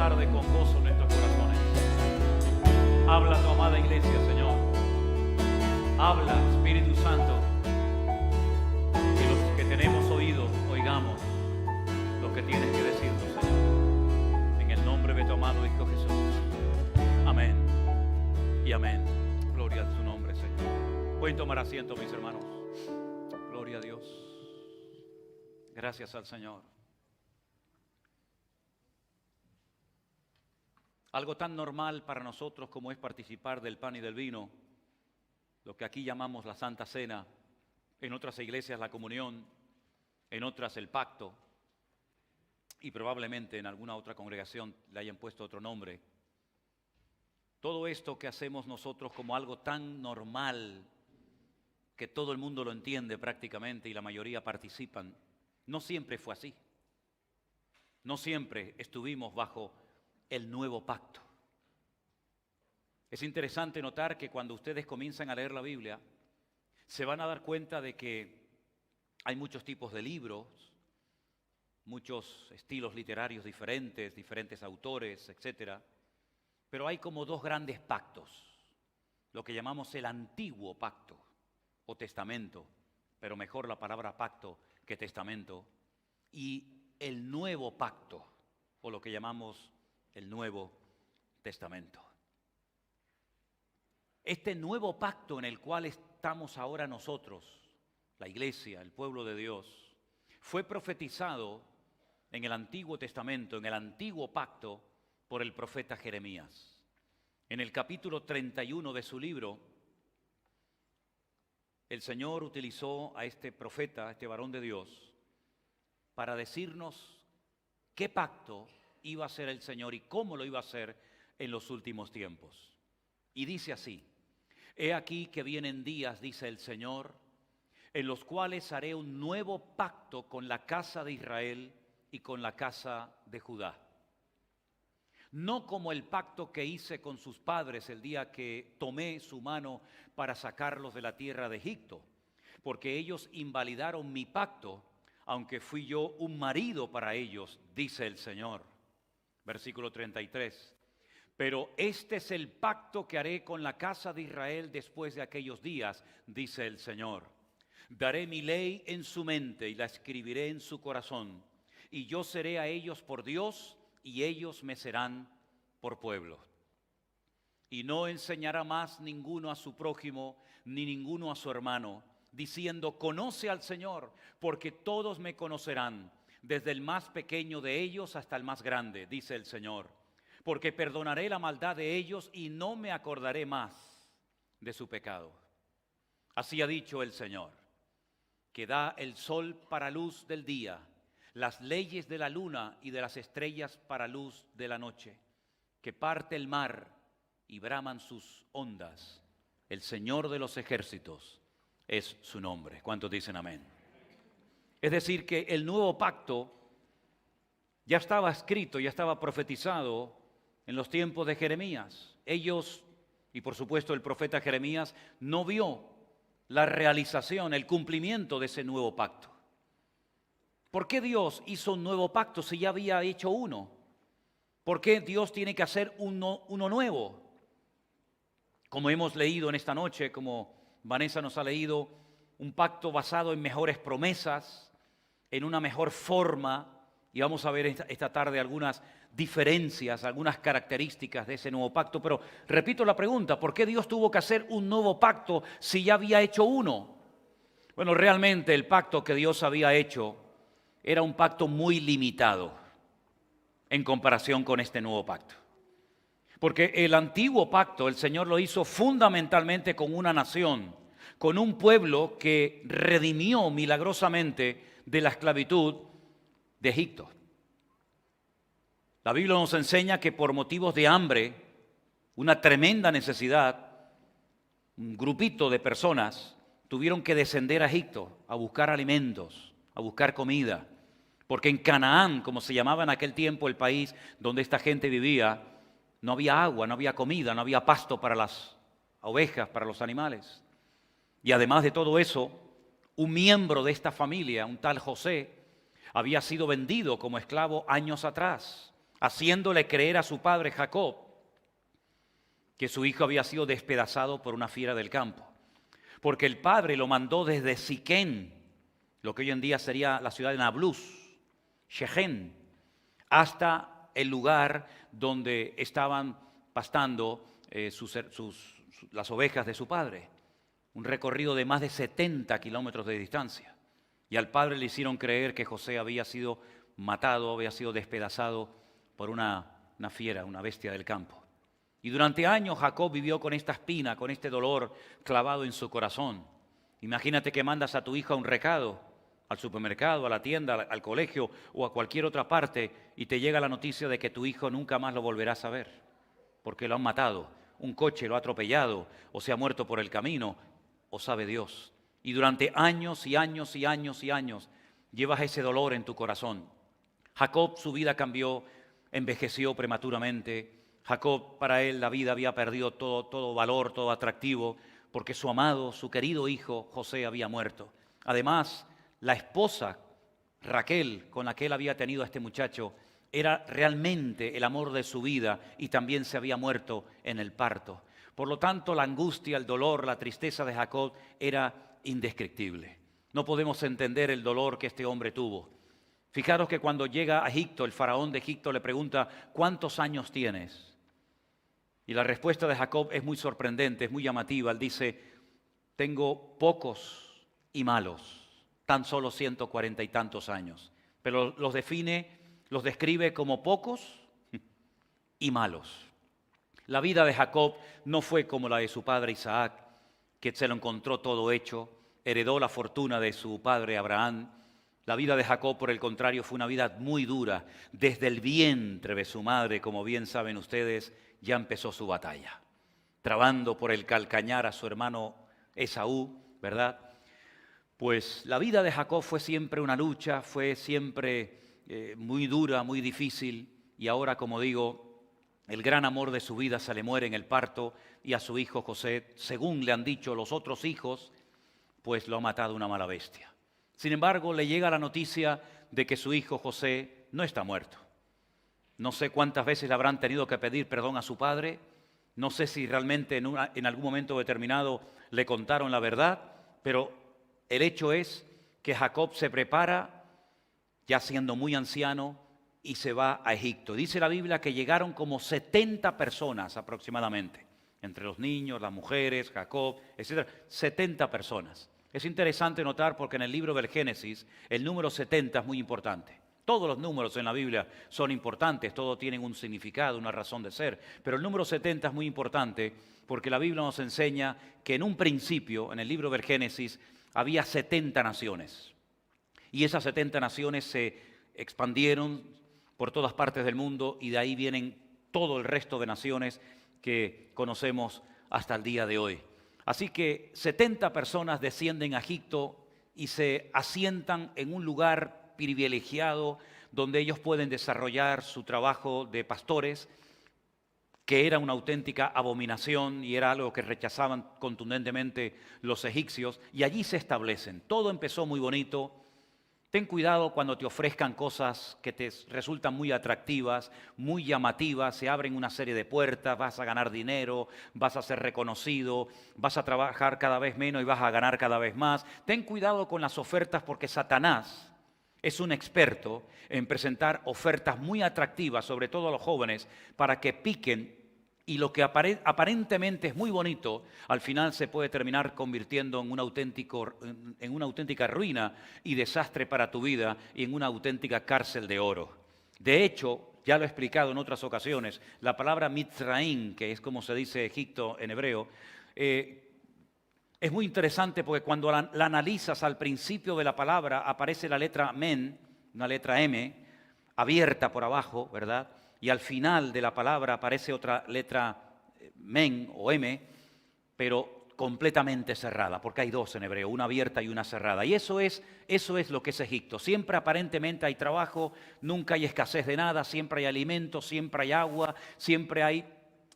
tarde con gozo en nuestros corazones. Habla tu amada iglesia, Señor. Habla, Espíritu Santo. Que los que tenemos oídos, oigamos lo que tienes que decirnos, Señor. En el nombre de tu amado Hijo Jesús. Amén y amén. Gloria a su nombre, Señor. Pueden tomar asiento, mis hermanos. Gloria a Dios. Gracias al Señor. Algo tan normal para nosotros como es participar del pan y del vino, lo que aquí llamamos la Santa Cena, en otras iglesias la comunión, en otras el pacto, y probablemente en alguna otra congregación le hayan puesto otro nombre. Todo esto que hacemos nosotros como algo tan normal, que todo el mundo lo entiende prácticamente y la mayoría participan, no siempre fue así. No siempre estuvimos bajo el nuevo pacto. Es interesante notar que cuando ustedes comienzan a leer la Biblia, se van a dar cuenta de que hay muchos tipos de libros, muchos estilos literarios diferentes, diferentes autores, etc. Pero hay como dos grandes pactos, lo que llamamos el antiguo pacto o testamento, pero mejor la palabra pacto que testamento, y el nuevo pacto, o lo que llamamos el Nuevo Testamento. Este nuevo pacto en el cual estamos ahora nosotros, la iglesia, el pueblo de Dios, fue profetizado en el Antiguo Testamento, en el Antiguo Pacto, por el profeta Jeremías. En el capítulo 31 de su libro, el Señor utilizó a este profeta, a este varón de Dios, para decirnos qué pacto iba a hacer el Señor y cómo lo iba a hacer en los últimos tiempos. Y dice así: he aquí que vienen días, dice el Señor, en los cuales haré un nuevo pacto con la casa de Israel y con la casa de Judá. No como el pacto que hice con sus padres el día que tomé su mano para sacarlos de la tierra de Egipto, porque ellos invalidaron mi pacto, aunque fui yo un marido para ellos, dice el Señor. Versículo 33. Pero este es el pacto que haré con la casa de Israel después de aquellos días, dice el Señor. Daré mi ley en su mente y la escribiré en su corazón, y yo seré a ellos por Dios y ellos me serán por pueblo. Y no enseñará más ninguno a su prójimo ni ninguno a su hermano, diciendo: conoce al Señor, porque todos me conocerán, desde el más pequeño de ellos hasta el más grande, dice el Señor. Porque perdonaré la maldad de ellos y no me acordaré más de su pecado. Así ha dicho el Señor, que da el sol para luz del día, las leyes de la luna y de las estrellas para luz de la noche, que parte el mar y braman sus ondas. El Señor de los ejércitos es su nombre. ¿Cuántos dicen amén? Es decir, que el nuevo pacto ya estaba escrito, ya estaba profetizado en los tiempos de Jeremías. Ellos, y por supuesto el profeta Jeremías, no vio la realización, el cumplimiento de ese nuevo pacto. ¿Por qué Dios hizo un nuevo pacto si ya había hecho uno? ¿Por qué Dios tiene que hacer uno nuevo? Como hemos leído en esta noche, como Vanessa nos ha leído, un pacto basado en mejores promesas, en una mejor forma, y vamos a ver esta tarde algunas diferencias, algunas características de ese nuevo pacto. Pero repito la pregunta: ¿por qué Dios tuvo que hacer un nuevo pacto si ya había hecho uno? Bueno, realmente el pacto que Dios había hecho era un pacto muy limitado en comparación con este nuevo pacto. Porque el antiguo pacto el Señor lo hizo fundamentalmente con una nación, con un pueblo que redimió milagrosamente de la esclavitud de Egipto. La Biblia nos enseña que por motivos de hambre, una tremenda necesidad, un grupito de personas tuvieron que descender a Egipto a buscar alimentos, a buscar comida, porque en Canaán, como se llamaba en aquel tiempo el país donde esta gente vivía, no había agua, no había comida, no había pasto para las ovejas, para los animales. Y además de todo eso, un miembro de esta familia, un tal José, había sido vendido como esclavo años atrás haciéndole creer a su padre Jacob que su hijo había sido despedazado por una fiera del campo. Porque el padre lo mandó desde Siquén, lo que hoy en día sería la ciudad de Nablus, Shechem, hasta el lugar donde estaban pastando las ovejas de su padre. Un recorrido de más de 70 kilómetros de distancia. Y al padre le hicieron creer que José había sido matado, había sido despedazado por una fiera, una bestia del campo. Y durante años Jacob vivió con esta espina, con este dolor clavado en su corazón. Imagínate que mandas a tu hijo a un recado, al supermercado, a la tienda, al colegio o a cualquier otra parte y te llega la noticia de que tu hijo nunca más lo volverás a ver porque lo han matado, un coche lo ha atropellado o se ha muerto por el camino o sabe Dios. Y durante años y años y años y años llevas ese dolor en tu corazón. Jacob, su vida cambió, envejeció prematuramente. Jacob, para él la vida había perdido todo valor, todo atractivo, porque su amado, su querido hijo José había muerto. Además, la esposa Raquel, con la que él había tenido a este muchacho, era realmente el amor de su vida y también se había muerto en el parto. Por lo tanto, la angustia, el dolor, la tristeza de Jacob era indescriptible. No podemos entender el dolor que este hombre tuvo. Fijaros que cuando llega a Egipto, el faraón de Egipto le pregunta, ¿cuántos años tienes? Y la respuesta de Jacob es muy sorprendente, es muy llamativa. Él dice, tengo pocos y malos, tan solo 140 y tantos años. Pero los describe como pocos y malos. La vida de Jacob no fue como la de su padre Isaac, que se lo encontró todo hecho, heredó la fortuna de su padre Abraham. La vida de Jacob, por el contrario, fue una vida muy dura. Desde el vientre de su madre, como bien saben ustedes, ya empezó su batalla, trabando por el calcañar a su hermano Esaú, ¿verdad? Pues la vida de Jacob fue siempre una lucha, fue siempre muy dura, muy difícil, y ahora, como digo, el gran amor de su vida se le muere en el parto, y a su hijo José, según le han dicho los otros hijos, pues lo ha matado una mala bestia. Sin embargo, le llega la noticia de que su hijo José no está muerto. No sé cuántas veces le habrán tenido que pedir perdón a su padre, no sé si realmente en algún momento determinado le contaron la verdad, pero el hecho es que Jacob se prepara, ya siendo muy anciano, y se va a Egipto. Dice la Biblia que llegaron como 70 personas aproximadamente, entre los niños, las mujeres, Jacob, etc. 70 personas. Es interesante notar porque en el libro del Génesis el número 70 es muy importante. Todos los números en la Biblia son importantes, todos tienen un significado, una razón de ser, pero el número 70 es muy importante porque la Biblia nos enseña que en un principio, en el libro del Génesis, había 70 naciones. Y esas 70 naciones se expandieron por todas partes del mundo y de ahí vienen todo el resto de naciones que conocemos hasta el día de hoy. Así que 70 personas descienden a Egipto y se asientan en un lugar privilegiado donde ellos pueden desarrollar su trabajo de pastores, que era una auténtica abominación y era algo que rechazaban contundentemente los egipcios, y allí se establecen. Todo empezó muy bonito. Ten cuidado cuando te ofrezcan cosas que te resultan muy atractivas, muy llamativas, se abren una serie de puertas, vas a ganar dinero, vas a ser reconocido, vas a trabajar cada vez menos y vas a ganar cada vez más. Ten cuidado con las ofertas porque Satanás es un experto en presentar ofertas muy atractivas, sobre todo a los jóvenes, para que piquen y lo que aparentemente es muy bonito, al final se puede terminar convirtiendo en una auténtica ruina y desastre para tu vida y en una auténtica cárcel de oro. De hecho, ya lo he explicado en otras ocasiones, la palabra Mitzraim, que es como se dice Egipto en hebreo, es muy interesante porque cuando la analizas al principio de la palabra aparece la letra Men, una letra M, abierta por abajo, ¿verdad? Y al final de la palabra aparece otra letra Men o M, pero completamente cerrada, porque hay dos en hebreo, una abierta y una cerrada. Y eso es lo que es Egipto. Siempre aparentemente hay trabajo, nunca hay escasez de nada, siempre hay alimento, siempre hay agua, siempre hay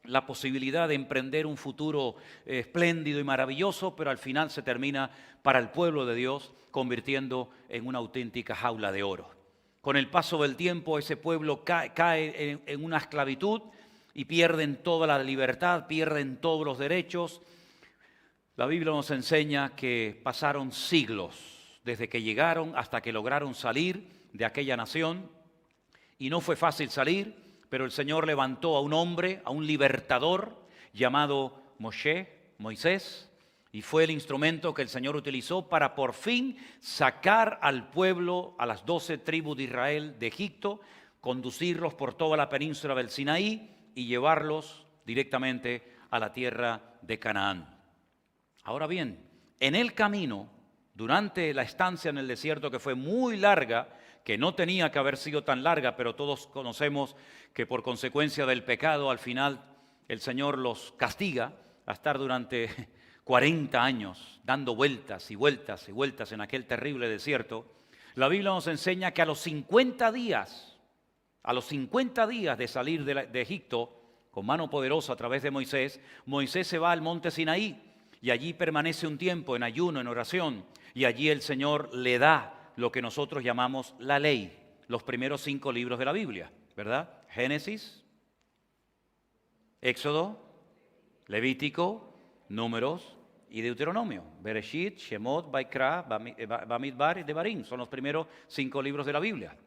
la posibilidad de emprender un futuro espléndido y maravilloso, pero al final se termina para el pueblo de Dios convirtiendo en una auténtica jaula de oro. Con el paso del tiempo ese pueblo cae en una esclavitud y pierden toda la libertad, pierden todos los derechos. La Biblia nos enseña que pasaron siglos desde que llegaron hasta que lograron salir de aquella nación. Y no fue fácil salir, pero el Señor levantó a un hombre, a un libertador llamado Moisés, y fue el instrumento que el Señor utilizó para por fin sacar al pueblo, a las 12 tribus de Israel de Egipto, conducirlos por toda la península del Sinaí y llevarlos directamente a la tierra de Canaán. Ahora bien, en el camino, durante la estancia en el desierto, que fue muy larga, que no tenía que haber sido tan larga, pero todos conocemos que por consecuencia del pecado, al final el Señor los castiga a estar durante 40 años dando vueltas y vueltas y vueltas en aquel terrible desierto. La Biblia nos enseña que a los 50 días de salir de Egipto, con mano poderosa a través de Moisés, Moisés se va al monte Sinaí y allí permanece un tiempo en ayuno, en oración, y allí el Señor le da lo que nosotros llamamos la ley, los primeros 5 libros de la Biblia, ¿verdad? Génesis, Éxodo, Levítico, Números y Deuteronomio. Bereshit, Shemot, Vaikra, Bamidbar y Devarim son los primeros 5 libros de la Biblia.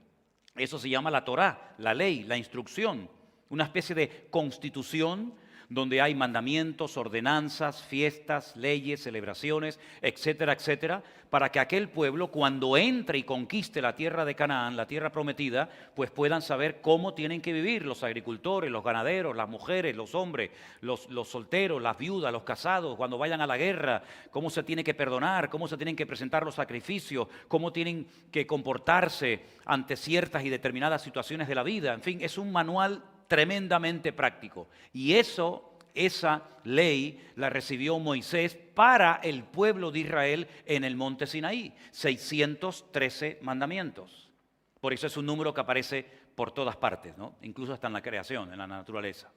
Eso se llama la Torá, la ley, la instrucción, una especie de constitución donde hay mandamientos, ordenanzas, fiestas, leyes, celebraciones, etcétera, etcétera, para que aquel pueblo, cuando entre y conquiste la tierra de Canaán, la tierra prometida, pues puedan saber cómo tienen que vivir los agricultores, los ganaderos, las mujeres, los hombres, los solteros, las viudas, los casados, cuando vayan a la guerra, cómo se tiene que perdonar, cómo se tienen que presentar los sacrificios, cómo tienen que comportarse ante ciertas y determinadas situaciones de la vida. En fin, es un manual tremendamente práctico. Y esa ley la recibió Moisés para el pueblo de Israel en el monte Sinaí. 613 mandamientos. Por eso es un número que aparece por todas partes, ¿no? Incluso hasta en la creación, en la naturaleza.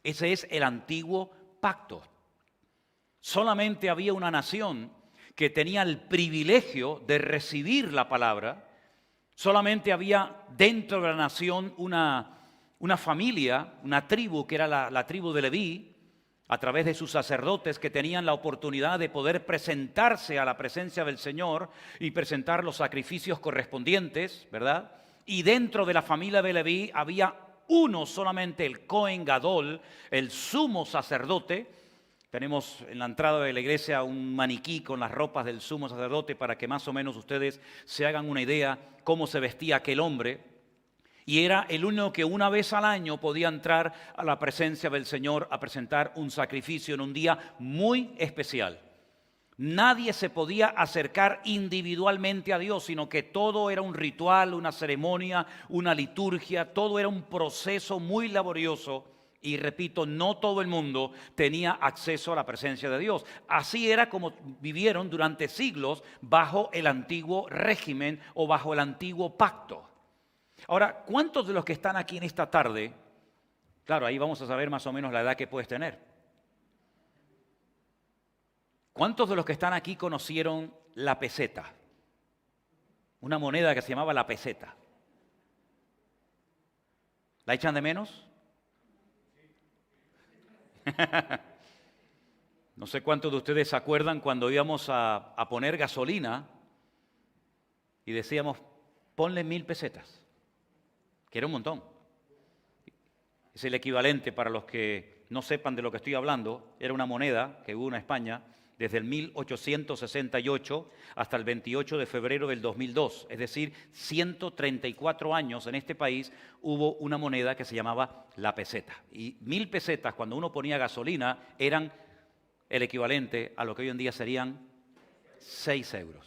Ese es el antiguo pacto. Solamente había una nación que tenía el privilegio de recibir la palabra. Solamente había dentro de la nación una familia, una tribu que era la tribu de Leví, a través de sus sacerdotes que tenían la oportunidad de poder presentarse a la presencia del Señor y presentar los sacrificios correspondientes, ¿verdad? Y dentro de la familia de Leví había uno solamente, el Cohen Gadol, el sumo sacerdote. Tenemos en la entrada de la iglesia un maniquí con las ropas del sumo sacerdote para que más o menos ustedes se hagan una idea cómo se vestía aquel hombre. Y era el único que una vez al año podía entrar a la presencia del Señor a presentar un sacrificio en un día muy especial. Nadie se podía acercar individualmente a Dios, sino que todo era un ritual, una ceremonia, una liturgia, todo era un proceso muy laborioso. Y repito, no todo el mundo tenía acceso a la presencia de Dios. Así era como vivieron durante siglos bajo el antiguo régimen o bajo el antiguo pacto. Ahora, ¿cuántos de los que están aquí en esta tarde, claro, ahí vamos a saber más o menos la edad que puedes tener? ¿Cuántos de los que están aquí conocieron la peseta? Una moneda que se llamaba la peseta. ¿La echan de menos? No sé cuántos de ustedes se acuerdan cuando íbamos a poner gasolina y decíamos, ponle 1000 pesetas. Que era un montón. Es el equivalente, para los que no sepan de lo que estoy hablando, era una moneda que hubo en España desde el 1868 hasta el 28 de febrero del 2002. Es decir, 134 años en este país hubo una moneda que se llamaba la peseta. Y 1000 pesetas, cuando uno ponía gasolina, eran el equivalente a lo que hoy en día serían 6 euros.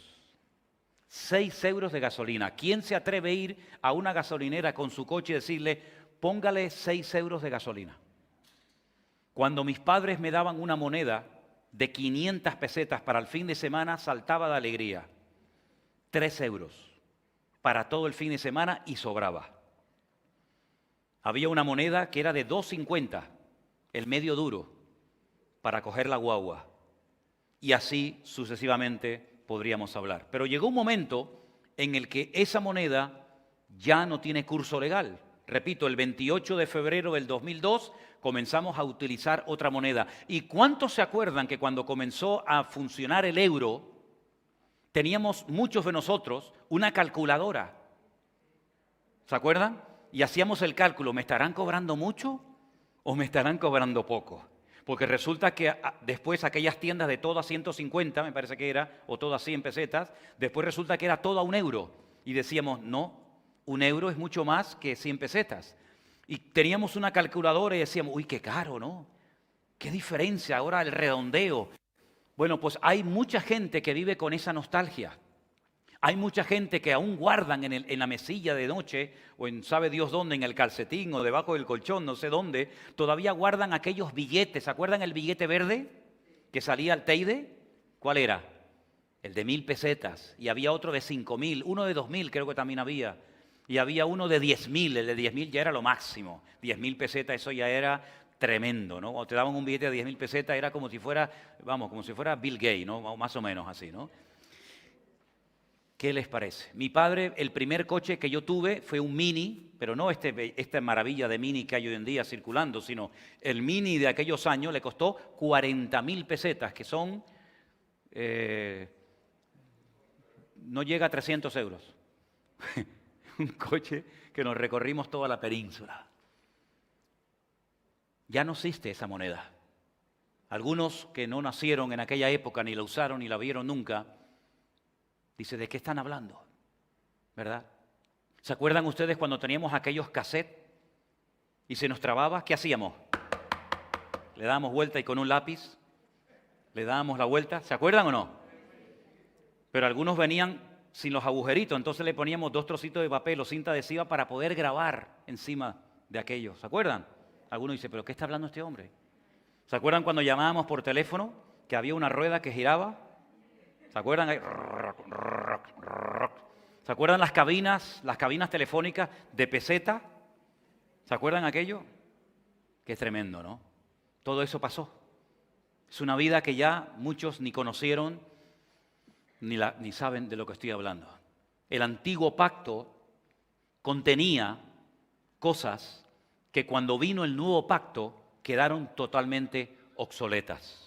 6 euros de gasolina. ¿Quién se atreve a ir a una gasolinera con su coche y decirle, póngale 6 euros de gasolina? Cuando mis padres me daban una moneda de 500 pesetas para el fin de semana, saltaba de alegría. 3 euros para todo el fin de semana y sobraba. Había una moneda que era de 2,50, el medio duro, para coger la guagua. Y así sucesivamente podríamos hablar. Pero llegó un momento en el que esa moneda ya no tiene curso legal. Repito, el 28 de febrero del 2002 comenzamos a utilizar otra moneda. ¿Y cuántos se acuerdan que cuando comenzó a funcionar el euro, teníamos muchos de nosotros una calculadora? ¿Se acuerdan? Y hacíamos el cálculo, ¿me estarán cobrando mucho o me estarán cobrando poco? Porque resulta que después aquellas tiendas de todas 150, me parece que era, o todas 100 pesetas, después resulta que era toda €1. Y decíamos, no, €1 es mucho más que 100 pesetas. Y teníamos una calculadora y decíamos, uy, qué caro, ¿no? Qué diferencia, ahora el redondeo. Bueno, pues hay mucha gente que vive con esa nostalgia. Hay mucha gente que aún guardan en la mesilla de noche, o en sabe Dios dónde, en el calcetín o debajo del colchón, no sé dónde, todavía guardan aquellos billetes. ¿Se acuerdan el billete verde que salía al Teide? ¿Cuál era? El de 1.000 pesetas. Y había otro de 5.000, uno de 2.000 creo que también había. Y había uno de 10.000, el de 10.000 ya era lo máximo. 10.000 pesetas, eso ya era tremendo, ¿no? Cuando te daban un billete de 10.000 pesetas era como si fuera, vamos, como si fuera Bill Gates, ¿no? Más o menos así, ¿no? ¿Qué les parece? Mi padre, el primer coche que yo tuve fue un Mini, pero no esta maravilla de Mini que hay hoy en día circulando, sino el Mini de aquellos años le costó 40.000 pesetas, que son, no llega a 300 euros. Un coche que nos recorrimos toda la península. Ya no existe esa moneda. Algunos que no nacieron en aquella época, ni la usaron, ni la vieron nunca, dice, ¿de qué están hablando? ¿Verdad? ¿Se acuerdan ustedes cuando teníamos aquellos cassettes y se nos trababa? ¿Qué hacíamos? Le dábamos vuelta y con un lápiz le dábamos la vuelta. ¿Se acuerdan o no? Pero algunos venían sin los agujeritos, entonces le poníamos 2 trocitos de papel o cinta adhesiva para poder grabar encima de aquello. ¿Se acuerdan? Algunos dicen, ¿pero qué está hablando este hombre? ¿Se acuerdan cuando llamábamos por teléfono que había una rueda que giraba? ¿Se acuerdan? ¿Se acuerdan las cabinas telefónicas de peseta? ¿Se acuerdan aquello? Qué tremendo, ¿no? Todo eso pasó. Es una vida que ya muchos ni conocieron ni saben de lo que estoy hablando. El antiguo pacto contenía cosas que cuando vino el nuevo pacto quedaron totalmente obsoletas.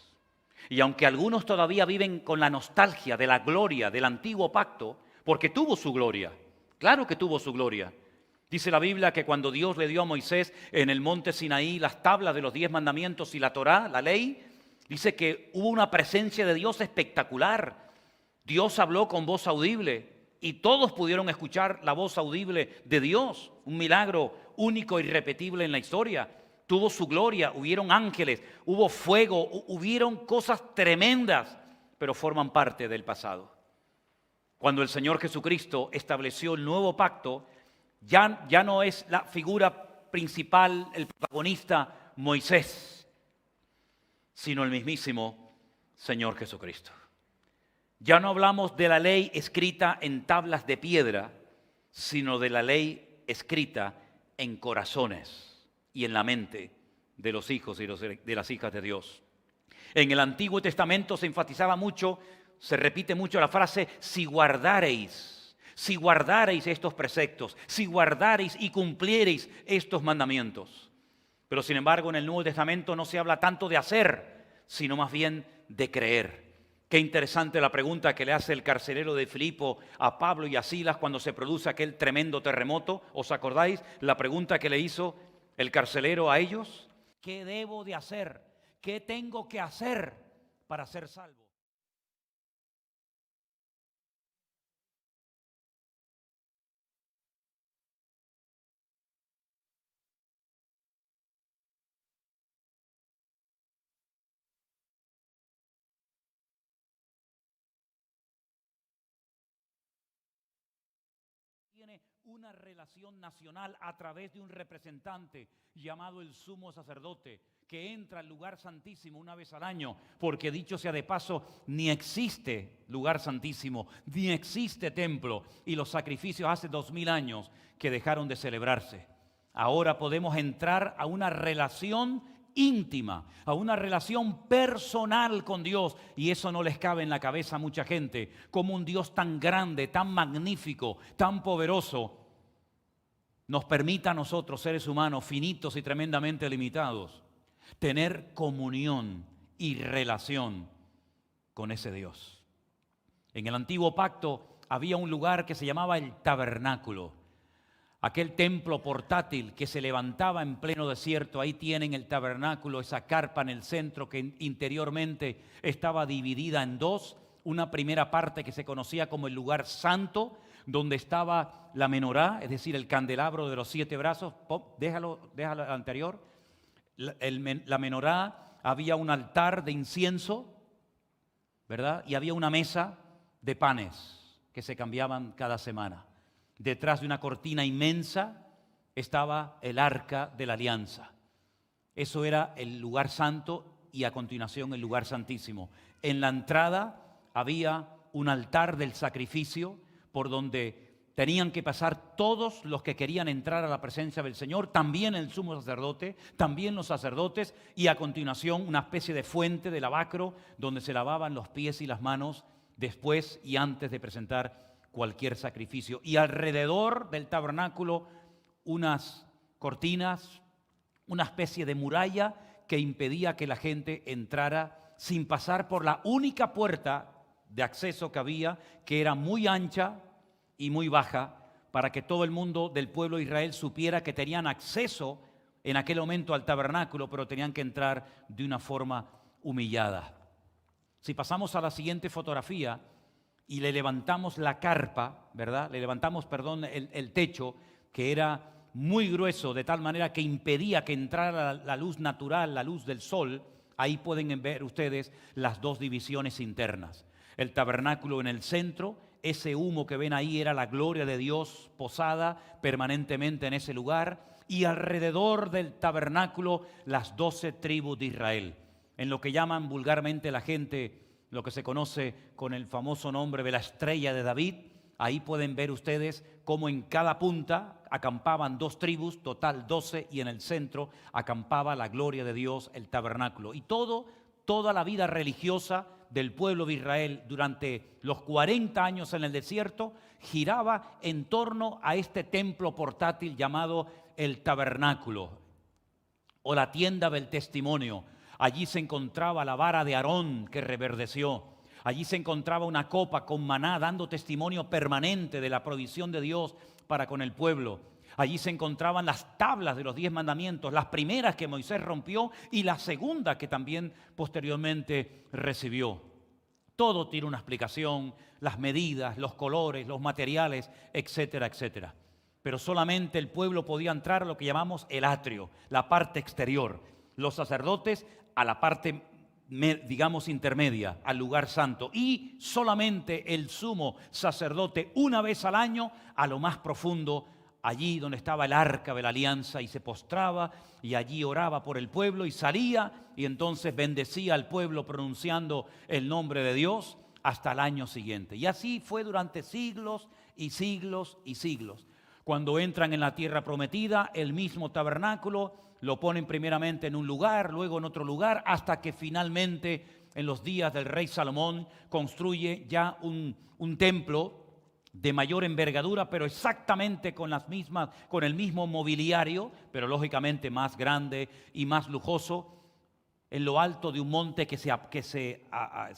Y aunque algunos todavía viven con la nostalgia de la gloria del antiguo pacto, porque tuvo su gloria, claro que tuvo su gloria. Dice la Biblia que cuando Dios le dio a Moisés en el monte Sinaí las tablas de los 10 mandamientos y la Torá, la ley, dice que hubo una presencia de Dios espectacular. Dios habló con voz audible y todos pudieron escuchar la voz audible de Dios, un milagro único e irrepetible en la historia. Tuvo su gloria, hubieron ángeles, hubo fuego, hubieron cosas tremendas, pero forman parte del pasado. Cuando el Señor Jesucristo estableció el nuevo pacto, ya no es la figura principal, el protagonista, Moisés, sino el mismísimo Señor Jesucristo. Ya no hablamos de la ley escrita en tablas de piedra, sino de la ley escrita en corazones y en la mente de los hijos y de las hijas de Dios. En el Antiguo Testamento se enfatizaba mucho, se repite mucho la frase, si guardareis estos preceptos, si guardareis y cumpliereis estos mandamientos. Pero sin embargo en el Nuevo Testamento no se habla tanto de hacer, sino más bien de creer. Qué interesante la pregunta que le hace el carcelero de Filipo a Pablo y a Silas cuando se produce aquel tremendo terremoto. ¿Os acordáis la pregunta que le hizo el carcelero a ellos? ¿Qué debo de hacer? ¿Qué tengo que hacer para ser salvo? Tiene una relación nacional a través de un representante llamado el sumo sacerdote, que entra al lugar santísimo una vez al año, porque dicho sea de paso, ni existe lugar santísimo, ni existe templo, y los sacrificios hace 2000 años que dejaron de celebrarse. Ahora podemos entrar a una relación íntima, a una relación personal con Dios, y eso no les cabe en la cabeza a mucha gente, como un Dios tan grande, tan magnífico, tan poderoso, nos permita a nosotros, seres humanos finitos y tremendamente limitados, tener comunión y relación con ese Dios. En el antiguo pacto había un lugar que se llamaba el tabernáculo, aquel templo portátil que se levantaba en pleno desierto. Ahí tienen el tabernáculo, esa carpa en el centro que interiormente estaba dividida en dos. Una primera parte que se conocía como el lugar santo, donde estaba la menorá, es decir, el candelabro de los 7 brazos. Déjalo anterior. La menorá, había un altar de incienso, ¿verdad? Y había una mesa de panes que se cambiaban cada semana. Detrás de una cortina inmensa estaba el arca de la alianza. Eso era el lugar santo y a continuación el lugar santísimo. En la entrada había un altar del sacrificio por donde tenían que pasar todos los que querían entrar a la presencia del Señor, también el sumo sacerdote, también los sacerdotes, y a continuación una especie de fuente de lavacro donde se lavaban los pies y las manos después y antes de presentar cualquier sacrificio. Y alrededor del tabernáculo unas cortinas, una especie de muralla que impedía que la gente entrara sin pasar por la única puerta de acceso que había, que era muy ancha y muy baja, para que todo el mundo del pueblo de Israel supiera que tenían acceso en aquel momento al tabernáculo, pero tenían que entrar de una forma humillada. Si pasamos a la siguiente fotografía y le levantamos la carpa, ¿verdad? Le levantamos, el techo, que era muy grueso, de tal manera que impedía que entrara la luz natural, la luz del sol. Ahí pueden ver ustedes las dos divisiones internas. El tabernáculo en el centro, ese humo que ven ahí era la gloria de Dios posada permanentemente en ese lugar, y alrededor del tabernáculo las 12 tribus de Israel, en lo que llaman vulgarmente la gente, lo que se conoce con el famoso nombre de la estrella de David. Ahí pueden ver ustedes cómo en cada punta acampaban 2 tribus, total 12, y en el centro acampaba la gloria de Dios, el tabernáculo. Y toda la vida religiosa del pueblo de Israel durante los 40 años en el desierto giraba en torno a este templo portátil llamado el tabernáculo o la tienda del testimonio. Allí se encontraba la vara de Aarón que reverdeció. Allí se encontraba una copa con maná dando testimonio permanente de la provisión de Dios para con el pueblo. Allí se encontraban las tablas de los 10 mandamientos, las primeras que Moisés rompió y la segunda que también posteriormente recibió. Todo tiene una explicación, las medidas, los colores, los materiales, etcétera, etcétera. Pero solamente el pueblo podía entrar a lo que llamamos el atrio, la parte exterior. Los sacerdotes a la parte, digamos, intermedia, al lugar santo. Y solamente el sumo sacerdote una vez al año a lo más profundo, allí donde estaba el arca de la alianza, y se postraba y allí oraba por el pueblo y salía y entonces bendecía al pueblo pronunciando el nombre de Dios hasta el año siguiente. Y así fue durante siglos y siglos y siglos. Cuando entran en la tierra prometida, el mismo tabernáculo lo ponen primeramente en un lugar, luego en otro lugar, hasta que finalmente en los días del rey Salomón construye ya un templo de mayor envergadura, pero exactamente con el mismo mobiliario, pero lógicamente más grande y más lujoso, en lo alto de un monte que se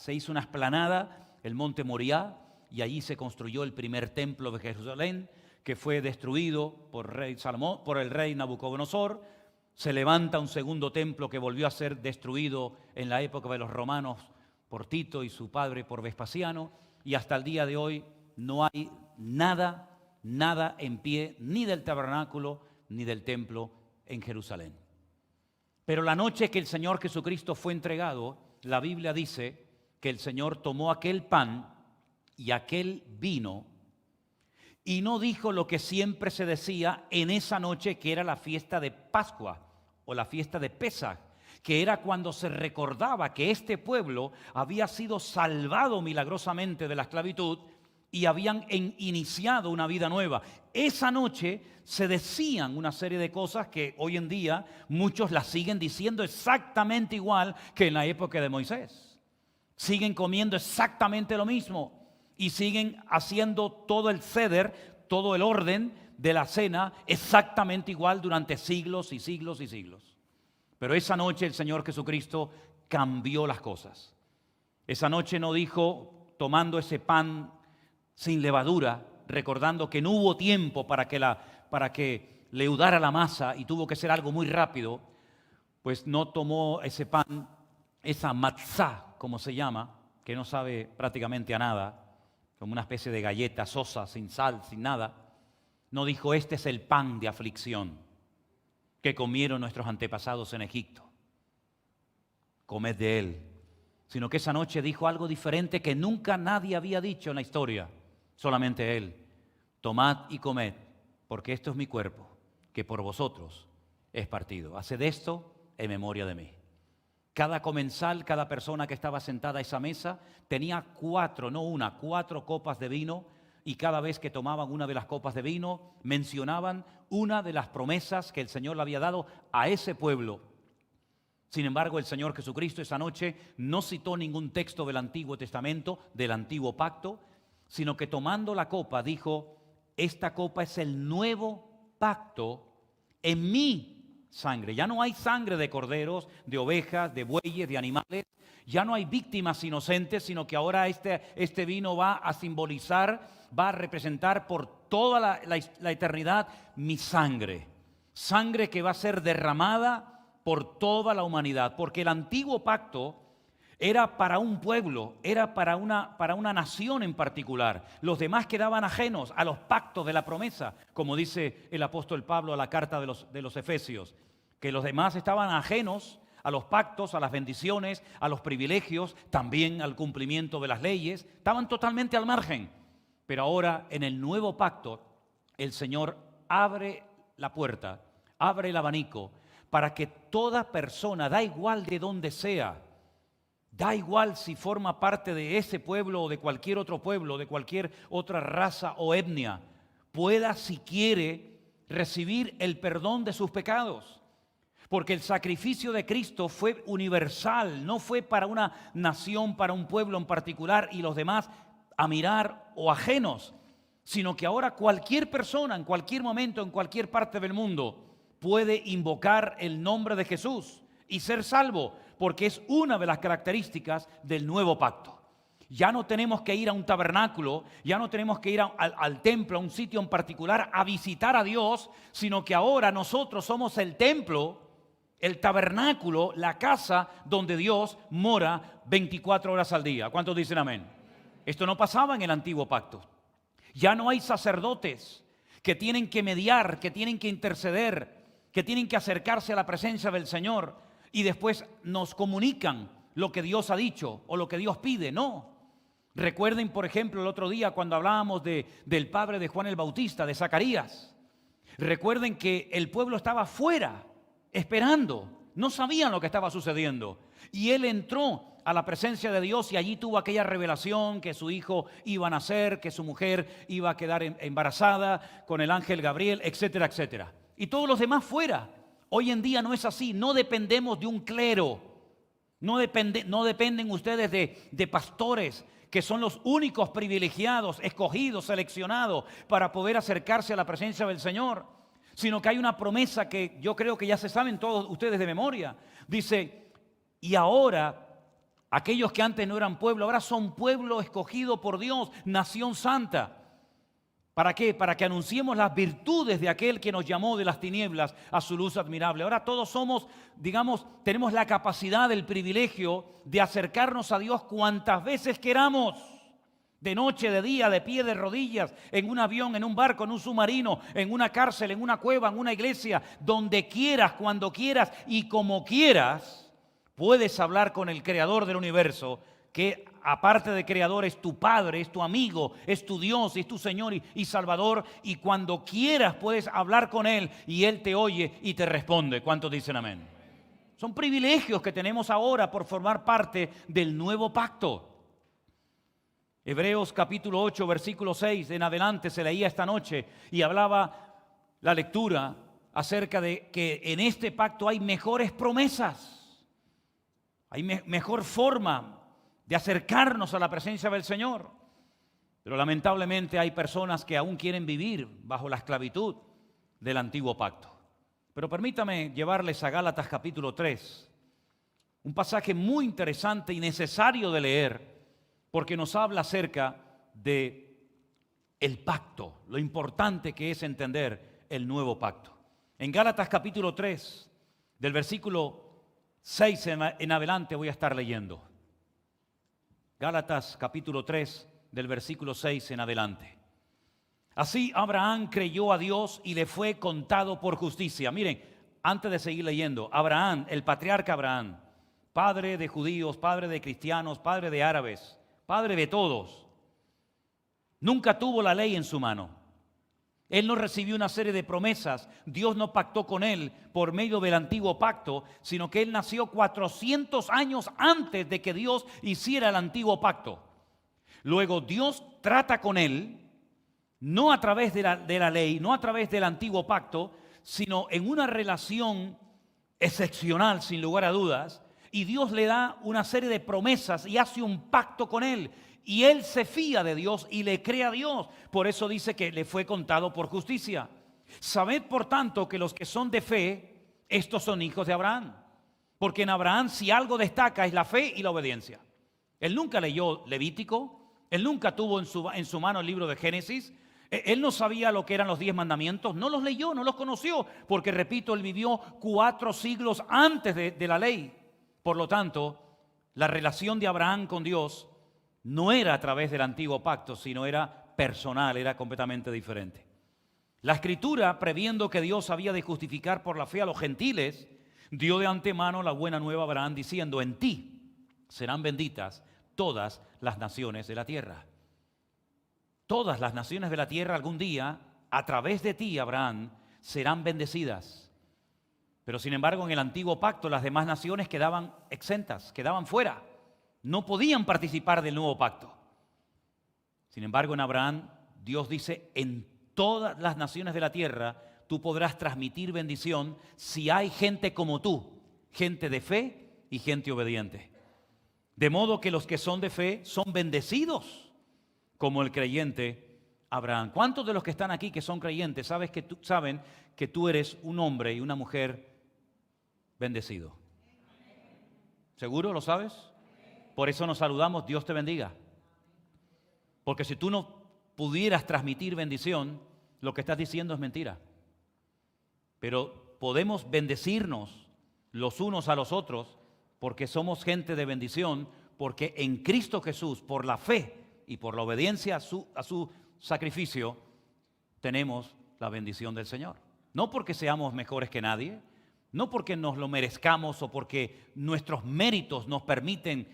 hizo una explanada, el monte Moriah, y allí se construyó el primer templo de Jerusalén, que fue destruido por el rey Nabucodonosor. Se levanta un segundo templo que volvió a ser destruido en la época de los romanos por Tito y su padre por Vespasiano, y hasta el día de hoy no hay nada en pie, ni del tabernáculo ni del templo en Jerusalén. Pero la noche que el Señor Jesucristo fue entregado, la Biblia dice que el Señor tomó aquel pan y aquel vino y no dijo lo que siempre se decía en esa noche, que era la fiesta de Pascua o la fiesta de Pesaj, que era cuando se recordaba que este pueblo había sido salvado milagrosamente de la esclavitud y habían iniciado una vida nueva. Esa noche se decían una serie de cosas que hoy en día muchos las siguen diciendo exactamente igual que en la época de Moisés. Siguen comiendo exactamente lo mismo y siguen haciendo todo el ceder, todo el orden de la cena exactamente igual durante siglos y siglos y siglos. Pero esa noche el Señor Jesucristo cambió las cosas. Esa noche no dijo, tomando ese pan sin levadura, recordando que no hubo tiempo para que leudara la masa y tuvo que ser algo muy rápido, pues no tomó ese pan, esa matzá, como se llama, que no sabe prácticamente a nada, como una especie de galleta sosa, sin sal, sin nada. No dijo, este es el pan de aflicción que comieron nuestros antepasados en Egipto. Comed de él. Sino que esa noche dijo algo diferente que nunca nadie había dicho en la historia, solamente él. Tomad y comed, porque esto es mi cuerpo, que por vosotros es partido. Haced esto en memoria de mí. Cada comensal, cada persona que estaba sentada a esa mesa tenía 4 copas de vino, y cada vez que tomaban una de las copas de vino mencionaban una de las promesas que el Señor le había dado a ese pueblo. Sin embargo, el Señor Jesucristo esa noche no citó ningún texto del Antiguo Testamento, del Antiguo Pacto, sino que tomando la copa dijo, esta copa es el nuevo pacto en mi sangre. Ya no hay sangre de corderos, de ovejas, de bueyes, de animales. Ya no hay víctimas inocentes, sino que ahora este vino va a simbolizar, va a representar por toda la eternidad mi sangre. Sangre que va a ser derramada por toda la humanidad, porque el antiguo pacto era para un pueblo, era para una nación en particular. Los demás quedaban ajenos a los pactos de la promesa, como dice el apóstol Pablo a la carta de los Efesios, que los demás estaban ajenos a los pactos, a las bendiciones, a los privilegios, también al cumplimiento de las leyes, estaban totalmente al margen. Pero ahora en el nuevo pacto el Señor abre la puerta, abre el abanico, para que toda persona, da igual de dónde sea, da igual si forma parte de ese pueblo o de cualquier otro pueblo, de cualquier otra raza o etnia, pueda, si quiere, recibir el perdón de sus pecados. Porque el sacrificio de Cristo fue universal, no fue para una nación, para un pueblo en particular y los demás a mirar o ajenos, sino que ahora cualquier persona, en cualquier momento, en cualquier parte del mundo, puede invocar el nombre de Jesús y ser salvo, porque es una de las características del nuevo pacto. Ya no tenemos que ir a un tabernáculo, ya no tenemos que ir al templo, a un sitio en particular, a visitar a Dios, sino que ahora nosotros somos el templo, el tabernáculo, la casa donde Dios mora 24 horas al día. ¿Cuántos dicen amén? Esto no pasaba en el antiguo pacto. Ya no hay sacerdotes que tienen que mediar, que tienen que interceder, que tienen que acercarse a la presencia del Señor y después nos comunican lo que Dios ha dicho o lo que Dios pide. No. Recuerden, por ejemplo, el otro día cuando hablábamos del padre de Juan el Bautista, de Zacarías. Recuerden que el pueblo estaba fuera, esperando. No sabían lo que estaba sucediendo. Y él entró a la presencia de Dios y allí tuvo aquella revelación que su hijo iba a nacer, que su mujer iba a quedar embarazada con el ángel Gabriel, etcétera, etcétera. Y todos los demás fuera. Hoy en día no es así, no dependemos de un clero, no dependen ustedes de pastores, que son los únicos privilegiados, escogidos, seleccionados para poder acercarse a la presencia del Señor, sino que hay una promesa que yo creo que ya se saben todos ustedes de memoria. Dice, y ahora aquellos que antes no eran pueblo, ahora son pueblo escogido por Dios, nación santa. ¿Para qué? Para que anunciemos las virtudes de aquel que nos llamó de las tinieblas a su luz admirable. Ahora todos somos, tenemos la capacidad, el privilegio de acercarnos a Dios cuantas veces queramos. De noche, de día, de pie, de rodillas, en un avión, en un barco, en un submarino, en una cárcel, en una cueva, en una iglesia, donde quieras, cuando quieras y como quieras, puedes hablar con el Creador del universo, que aparte de Creador es tu Padre, es tu amigo, es tu Dios, es tu Señor y Salvador, y cuando quieras puedes hablar con Él y Él te oye y te responde. ¿Cuántos dicen amén? Son privilegios que tenemos ahora por formar parte del nuevo pacto. Hebreos capítulo 8, versículo 6 en adelante se leía esta noche y hablaba la lectura acerca de que en este pacto hay mejores promesas, hay mejor forma de acercarnos a la presencia del Señor. Pero lamentablemente hay personas que aún quieren vivir bajo la esclavitud del antiguo pacto. Pero permítame llevarles a Gálatas capítulo 3, un pasaje muy interesante y necesario de leer, porque nos habla acerca de el pacto, lo importante que es entender el nuevo pacto. En Gálatas capítulo 3, del versículo 6 en adelante voy a estar leyendo. Gálatas capítulo 3, del versículo 6 en adelante. Así Abraham creyó a Dios y le fue contado por justicia. Miren, antes de seguir leyendo, Abraham, el patriarca Abraham, padre de judíos, padre de cristianos, padre de árabes, padre de todos, nunca tuvo la ley en su mano. Él no recibió una serie de promesas. Dios no pactó con él por medio del antiguo pacto, sino que él nació 400 años antes de que Dios hiciera el antiguo pacto. Luego Dios trata con él, no a través de la ley, no a través del antiguo pacto, sino en una relación excepcional, sin lugar a dudas, y Dios le da una serie de promesas y hace un pacto con él. Y él se fía de Dios y le cree a Dios. Por eso dice que le fue contado por justicia. Sabed, por tanto, que los que son de fe, estos son hijos de Abraham. Porque en Abraham si algo destaca es la fe y la obediencia. Él nunca leyó Levítico, él nunca tuvo en su mano el libro de Génesis, él no sabía lo que eran los 10 mandamientos, no los leyó, no los conoció, porque repito, él vivió 4 siglos antes de la ley. Por lo tanto, la relación de Abraham con Dios no era a través del antiguo pacto, sino era personal, era completamente diferente. La Escritura, previendo que Dios había de justificar por la fe a los gentiles, dio de antemano la buena nueva a Abraham, diciendo: en ti serán benditas todas las naciones de la tierra. Todas las naciones de la tierra algún día, a través de ti, Abraham, serán bendecidas. Pero sin embargo, en el antiguo pacto, las demás naciones quedaban exentas, quedaban fuera. No podían participar del nuevo pacto. Sin embargo, en Abraham, Dios dice: en todas las naciones de la tierra, tú podrás transmitir bendición si hay gente como tú, gente de fe y gente obediente. De modo que los que son de fe son bendecidos como el creyente Abraham. ¿Cuántos de los que están aquí que son creyentes saben que tú eres un hombre y una mujer bendecido? ¿Seguro lo sabes? Por eso nos saludamos: Dios te bendiga. Porque si tú no pudieras transmitir bendición, lo que estás diciendo es mentira. Pero podemos bendecirnos los unos a los otros porque somos gente de bendición, porque en Cristo Jesús, por la fe y por la obediencia a su sacrificio, tenemos la bendición del Señor. No porque seamos mejores que nadie, no porque nos lo merezcamos o porque nuestros méritos nos permiten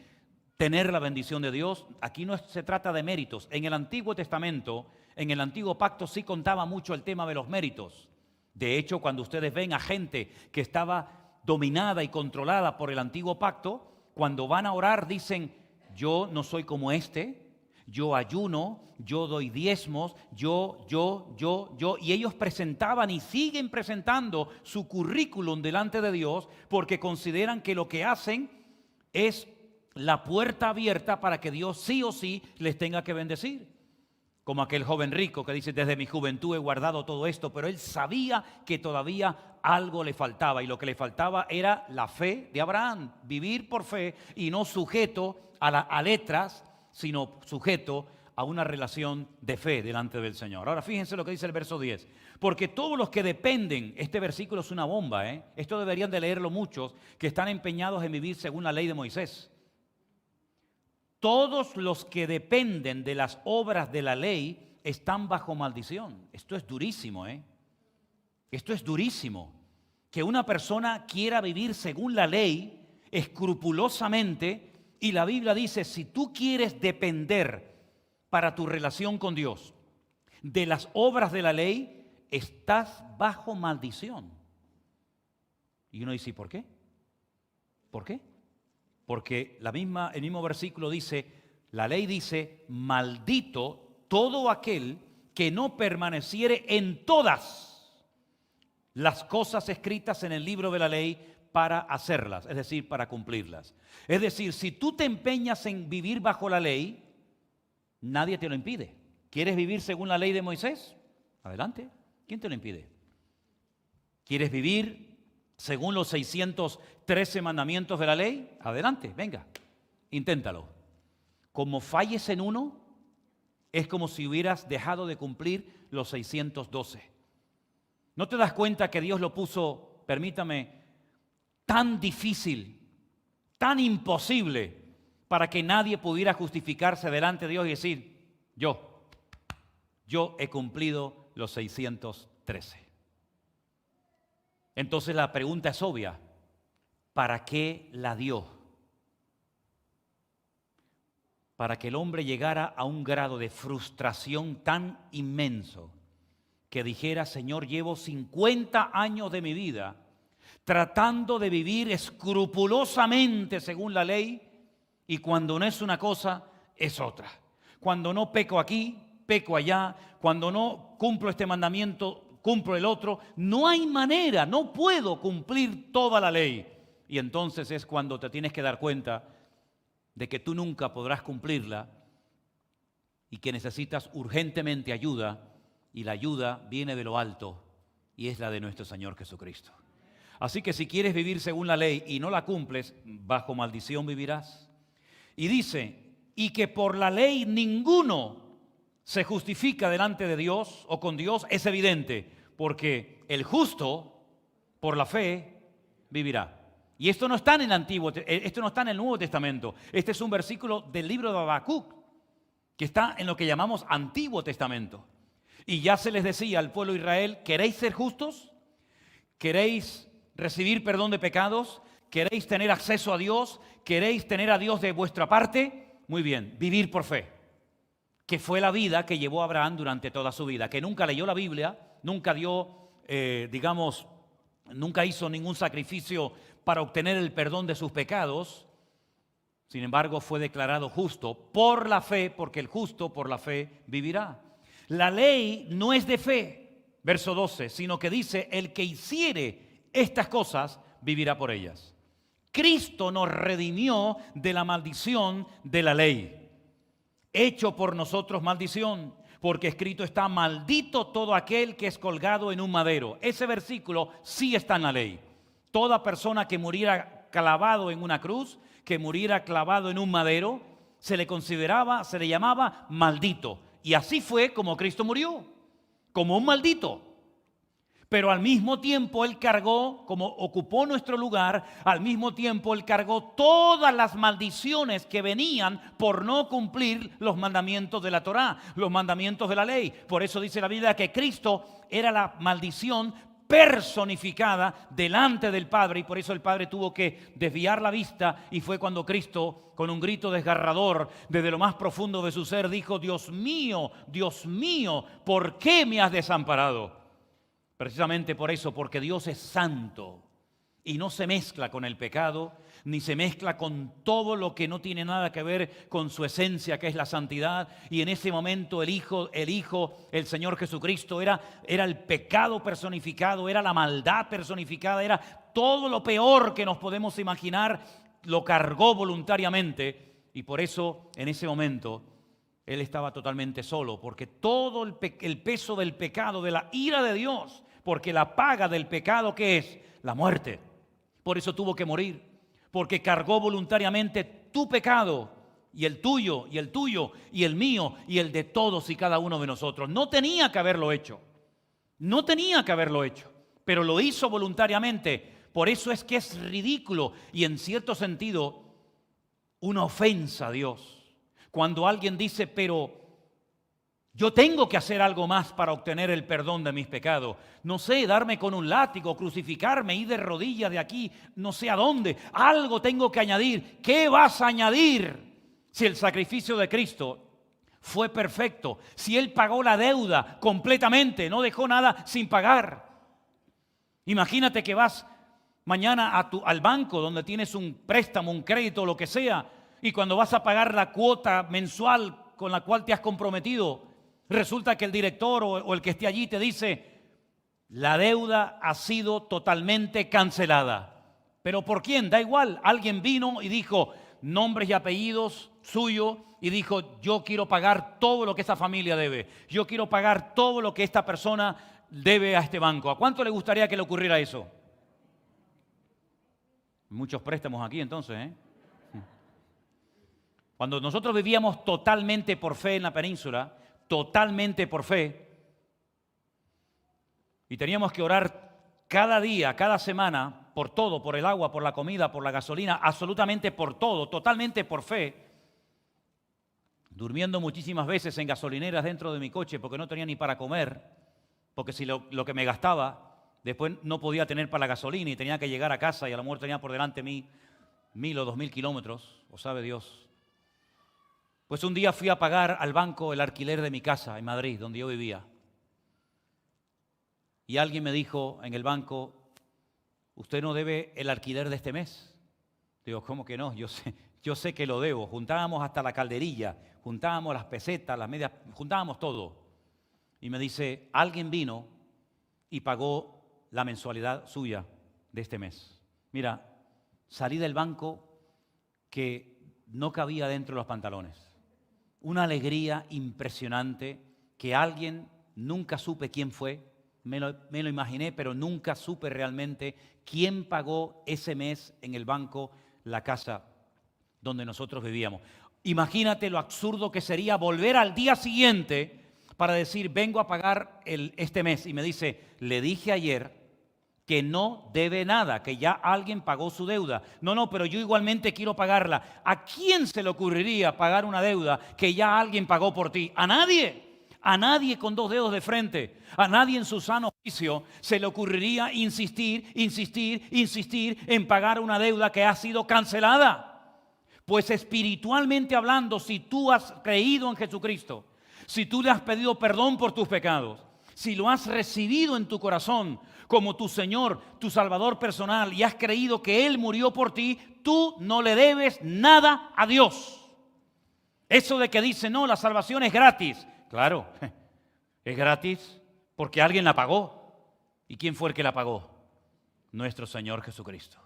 tener la bendición de Dios. Aquí no se trata de méritos. En el Antiguo Testamento, en el Antiguo Pacto, sí contaba mucho el tema de los méritos. De hecho, cuando ustedes ven a gente que estaba dominada y controlada por el Antiguo Pacto, cuando van a orar dicen: yo no soy como este, yo ayuno, yo doy diezmos, yo, y ellos presentaban y siguen presentando su currículum delante de Dios porque consideran que lo que hacen es la puerta abierta para que Dios sí o sí les tenga que bendecir. Como aquel joven rico que dice: desde mi juventud he guardado todo esto, pero él sabía que todavía algo le faltaba, y lo que le faltaba era la fe de Abraham, vivir por fe y no sujeto a letras, sino sujeto a una relación de fe delante del Señor. Ahora fíjense lo que dice el verso 10. Porque todos los que dependen, este versículo es una bomba, esto deberían de leerlo muchos que están empeñados en vivir según la ley de Moisés. Todos los que dependen de las obras de la ley están bajo maldición. Esto es durísimo, Esto es durísimo. Que una persona quiera vivir según la ley, escrupulosamente, y la Biblia dice: si tú quieres depender para tu relación con Dios de las obras de la ley, estás bajo maldición. Y uno dice: ¿por qué? ¿Por qué? Porque el mismo versículo dice, la ley dice: maldito todo aquel que no permaneciere en todas las cosas escritas en el libro de la ley para hacerlas, es decir, para cumplirlas. Es decir, si tú te empeñas en vivir bajo la ley, nadie te lo impide. ¿Quieres vivir según la ley de Moisés? Adelante. ¿Quién te lo impide? ¿Quieres vivir según los 613 mandamientos de la ley? Adelante, venga, inténtalo. Como falles en uno, es como si hubieras dejado de cumplir los 612. ¿No te das cuenta que Dios lo puso, permítame, tan difícil, tan imposible, para que nadie pudiera justificarse delante de Dios y decir, yo he cumplido los 613? Entonces la pregunta es obvia, ¿para qué la dio? Para que el hombre llegara a un grado de frustración tan inmenso que dijera, Señor, llevo 50 años de mi vida tratando de vivir escrupulosamente según la ley, y cuando no es una cosa, es otra. Cuando no peco aquí, peco allá. Cuando no cumplo este mandamiento, cumplo el otro. No hay manera, no puedo cumplir toda la ley. Y entonces es cuando te tienes que dar cuenta de que tú nunca podrás cumplirla y que necesitas urgentemente ayuda, y la ayuda viene de lo alto y es la de nuestro Señor Jesucristo. Así que si quieres vivir según la ley y no la cumples, bajo maldición vivirás. Y dice, y que por la ley ninguno se justifica delante de Dios o con Dios, es evidente, porque el justo por la fe vivirá. Y esto no está en el Nuevo Testamento. Este es un versículo del libro de Habacuc, que está en lo que llamamos Antiguo Testamento. Y ya se les decía al pueblo de Israel, ¿queréis ser justos? ¿Queréis recibir perdón de pecados? ¿Queréis tener acceso a Dios? ¿Queréis tener a Dios de vuestra parte? Muy bien, vivir por fe, que fue la vida que llevó Abraham durante toda su vida, que nunca leyó la Biblia, nunca dio, nunca hizo ningún sacrificio para obtener el perdón de sus pecados. Sin embargo, fue declarado justo por la fe, porque el justo por la fe vivirá. La ley no es de fe, verso 12, sino que dice, el que hiciere estas cosas vivirá por ellas. Cristo nos redimió de la maldición de la ley, hecho por nosotros maldición, porque escrito está, maldito todo aquel que es colgado en un madero. Ese versículo sí está en la ley. Toda persona que muriera clavado en una cruz, que muriera clavado en un madero, se le llamaba maldito. Y así fue como Cristo murió, como un maldito. Pero al mismo tiempo Él cargó, como ocupó nuestro lugar, al mismo tiempo Él cargó todas las maldiciones que venían por no cumplir los mandamientos de la Torá, los mandamientos de la ley. Por eso dice la Biblia que Cristo era la maldición personificada delante del Padre, y por eso el Padre tuvo que desviar la vista, y fue cuando Cristo, con un grito desgarrador desde lo más profundo de su ser, dijo, Dios mío, ¿por qué me has desamparado? Precisamente por eso, porque Dios es santo y no se mezcla con el pecado, ni se mezcla con todo lo que no tiene nada que ver con su esencia, que es la santidad. Y en ese momento el Hijo, el Señor Jesucristo, era el pecado personificado, era la maldad personificada, era todo lo peor que nos podemos imaginar, lo cargó voluntariamente. Y por eso, en ese momento, Él estaba totalmente solo, porque todo el peso del pecado, de la ira de Dios, porque la paga del pecado, ¿qué es? La muerte. Por eso tuvo que morir, porque cargó voluntariamente tu pecado, y el tuyo, y el tuyo, y el mío, y el de todos y cada uno de nosotros. No tenía que haberlo hecho, pero lo hizo voluntariamente. Por eso es que es ridículo y en cierto sentido una ofensa a Dios cuando alguien dice, pero yo tengo que hacer algo más para obtener el perdón de mis pecados. No sé, darme con un látigo, crucificarme, ir de rodillas de aquí, no sé a dónde. Algo tengo que añadir. ¿Qué vas a añadir si el sacrificio de Cristo fue perfecto? Si Él pagó la deuda completamente, no dejó nada sin pagar. Imagínate que vas mañana al banco donde tienes un préstamo, un crédito, lo que sea, y cuando vas a pagar la cuota mensual con la cual te has comprometido, resulta que el director o el que esté allí te dice, la deuda ha sido totalmente cancelada. ¿Pero por quién? Da igual. Alguien vino y dijo, nombres y apellidos, suyo y dijo, yo quiero pagar todo lo que esta familia debe. Yo quiero pagar todo lo que esta persona debe a este banco. ¿A cuánto le gustaría que le ocurriera eso? Muchos préstamos aquí entonces, ¿eh? Cuando nosotros vivíamos totalmente por fe en la península, totalmente por fe, y teníamos que orar cada día, cada semana, por todo, por el agua, por la comida, por la gasolina, absolutamente por todo, totalmente por fe, durmiendo muchísimas veces en gasolineras dentro de mi coche porque no tenía ni para comer, porque si lo que me gastaba, después no podía tener para la gasolina y tenía que llegar a casa y a lo mejor tenía por delante 1.000 o 2.000 kilómetros, o sabe Dios. Pues un día fui a pagar al banco el alquiler de mi casa en Madrid, donde yo vivía. Y alguien me dijo en el banco, ¿usted no debe el alquiler de este mes? Digo, ¿cómo que no? Yo sé que lo debo. Juntábamos hasta la calderilla, juntábamos las pesetas, las medias, juntábamos todo. Y me dice, alguien vino y pagó la mensualidad suya de este mes. Mira, salí del banco que no cabía dentro de los pantalones. Una alegría impresionante que alguien, nunca supe quién fue, me lo imaginé, pero nunca supe realmente quién pagó ese mes en el banco la casa donde nosotros vivíamos. Imagínate lo absurdo que sería volver al día siguiente para decir, vengo a pagar este mes. Y me dice, le dije ayer que no debe nada, que ya alguien pagó su deuda. No, pero yo igualmente quiero pagarla. ¿A quién se le ocurriría pagar una deuda que ya alguien pagó por ti? A nadie. A nadie con dos dedos de frente, a nadie en su sano juicio se le ocurriría insistir en pagar una deuda que ha sido cancelada. Pues espiritualmente hablando, si tú has creído en Jesucristo, si tú le has pedido perdón por tus pecados, si lo has recibido en tu corazón como tu Señor, tu Salvador personal y has creído que Él murió por ti, tú no le debes nada a Dios. Eso de que dice, no, la salvación es gratis. Claro, es gratis porque alguien la pagó. ¿Y quién fue el que la pagó? Nuestro Señor Jesucristo.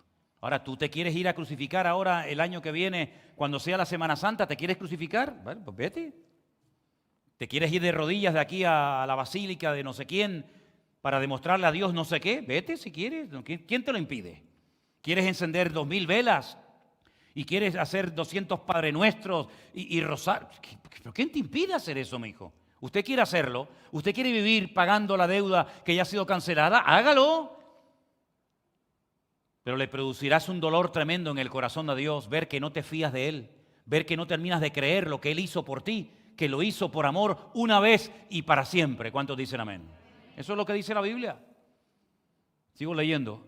Ahora, ¿tú te quieres ir a crucificar ahora el año que viene, cuando sea la Semana Santa? ¿Te quieres crucificar? Bueno, pues vete. ¿Te quieres ir de rodillas de aquí a la basílica de no sé quién para demostrarle a Dios no sé qué? Vete si quieres. ¿Quién te lo impide? ¿Quieres encender 2.000 velas? ¿Y quieres hacer 200 Padre Nuestros y rozar? ¿Pero quién te impide hacer eso, mi hijo? ¿Usted quiere hacerlo? ¿Usted quiere vivir pagando la deuda que ya ha sido cancelada? Hágalo. Pero le producirás un dolor tremendo en el corazón de Dios, ver que no te fías de Él, ver que no terminas de creer lo que Él hizo por ti, que lo hizo por amor una vez y para siempre. ¿Cuántos dicen amén? Eso es lo que dice la Biblia. Sigo leyendo.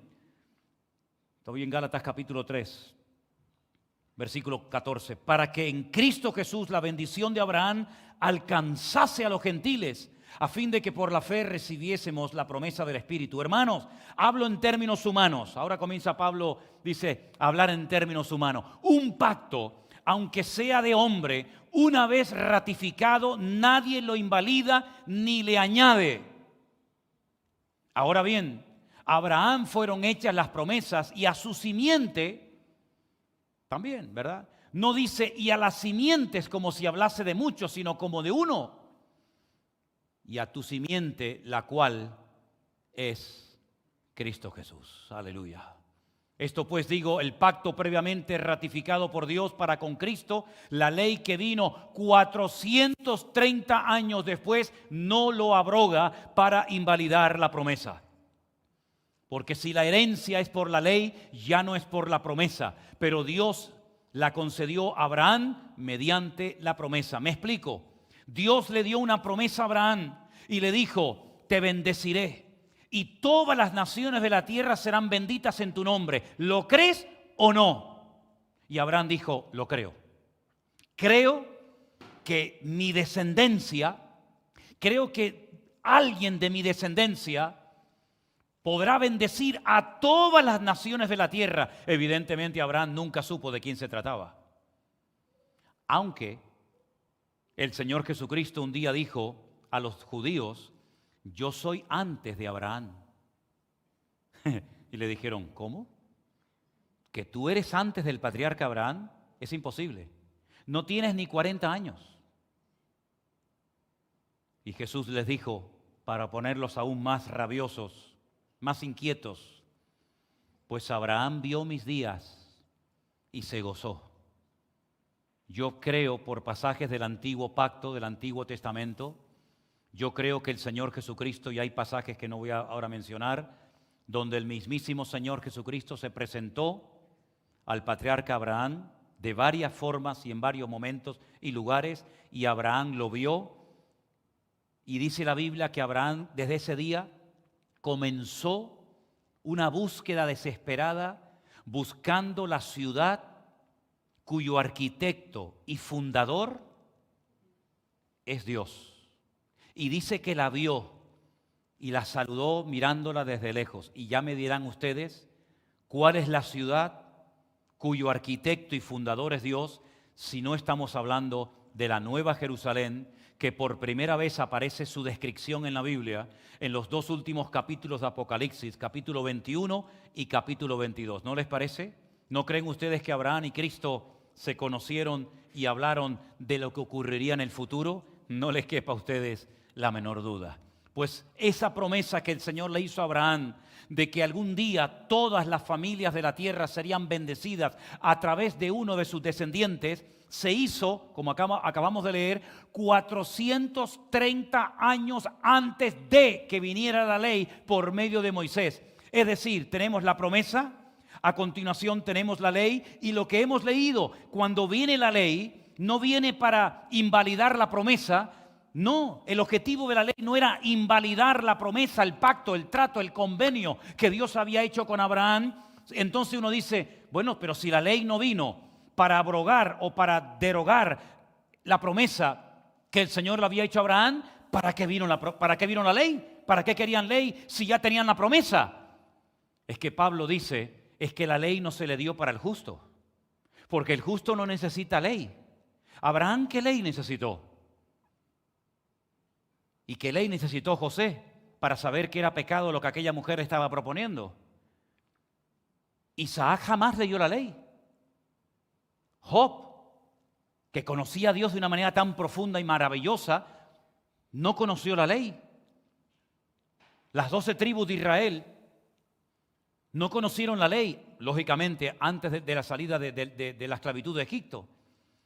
Estoy en Gálatas capítulo 3. Versículo 14, para que en Cristo Jesús la bendición de Abraham alcanzase a los gentiles, a fin de que por la fe recibiésemos la promesa del Espíritu. Hermanos, hablo en términos humanos. Ahora comienza Pablo, dice, a hablar en términos humanos. Un pacto, aunque sea de hombre, una vez ratificado, nadie lo invalida ni le añade. Ahora bien, a Abraham fueron hechas las promesas y a su simiente también, ¿verdad? No dice y a las simientes como si hablase de muchos, sino como de uno. Y a tu simiente, la cual es Cristo Jesús. Aleluya. Esto pues digo, el pacto previamente ratificado por Dios para con Cristo, la ley que vino 430 años después, no lo abroga para invalidar la promesa. Porque si la herencia es por la ley, ya no es por la promesa. Pero Dios la concedió a Abraham mediante la promesa. Me explico. Dios le dio una promesa a Abraham y le dijo, te bendeciré y todas las naciones de la tierra serán benditas en tu nombre. ¿Lo crees o no? Y Abraham dijo, lo creo. Creo que mi descendencia, creo que alguien de mi descendencia podrá bendecir a todas las naciones de la tierra. Evidentemente Abraham nunca supo de quién se trataba. Aunque el Señor Jesucristo un día dijo a los judíos, yo soy antes de Abraham. Y le dijeron, ¿cómo? ¿Que tú eres antes del patriarca Abraham? Es imposible. no tienes ni 40 años. Y Jesús les dijo, para ponerlos aún más rabiosos, más inquietos, pues Abraham vio mis días y se gozó. Yo creo por pasajes del Antiguo Pacto, del Antiguo Testamento, yo creo que el Señor Jesucristo, y hay pasajes que no voy a ahora mencionar, donde el mismísimo Señor Jesucristo se presentó al patriarca Abraham de varias formas y en varios momentos y lugares, y Abraham lo vio, y dice la Biblia que Abraham desde ese día comenzó una búsqueda desesperada, buscando la ciudad cuyo arquitecto y fundador es Dios. Y dice que la vio y la saludó mirándola desde lejos. Y ya me dirán ustedes cuál es la ciudad cuyo arquitecto y fundador es Dios, si no estamos hablando de la Nueva Jerusalén, que por primera vez aparece su descripción en la Biblia, en los dos últimos capítulos de Apocalipsis, capítulo 21 y capítulo 22. ¿No les parece? ¿No creen ustedes que Abraham y Cristo se conocieron y hablaron de lo que ocurriría en el futuro? No les quepa a ustedes la menor duda. Pues esa promesa que el Señor le hizo a Abraham de que algún día todas las familias de la tierra serían bendecidas a través de uno de sus descendientes, se hizo, como acabamos de leer, 430 años antes de que viniera la ley por medio de Moisés. Es decir, tenemos la promesa, a continuación tenemos la ley, y lo que hemos leído, cuando viene la ley, no viene para invalidar la promesa. No, el objetivo de la ley no era invalidar la promesa, el pacto, el trato, el convenio que Dios había hecho con Abraham. Entonces uno dice, bueno, pero si la ley no vino para abrogar o para derogar la promesa que el Señor le había hecho a Abraham, ¿para qué vino la ley? ¿Para qué querían ley si ya tenían la promesa? Es que Pablo dice, es que la ley no se le dio para el justo, porque el justo no necesita ley. ¿Abraham qué ley necesitó? ¿Y qué ley necesitó José para saber que era pecado lo que aquella mujer estaba proponiendo? Isaac jamás leyó la ley. Job, que conocía a Dios de una manera tan profunda y maravillosa, no conoció la ley. Las 12 tribus de Israel no conocieron la ley, lógicamente, antes de la salida de la esclavitud de Egipto.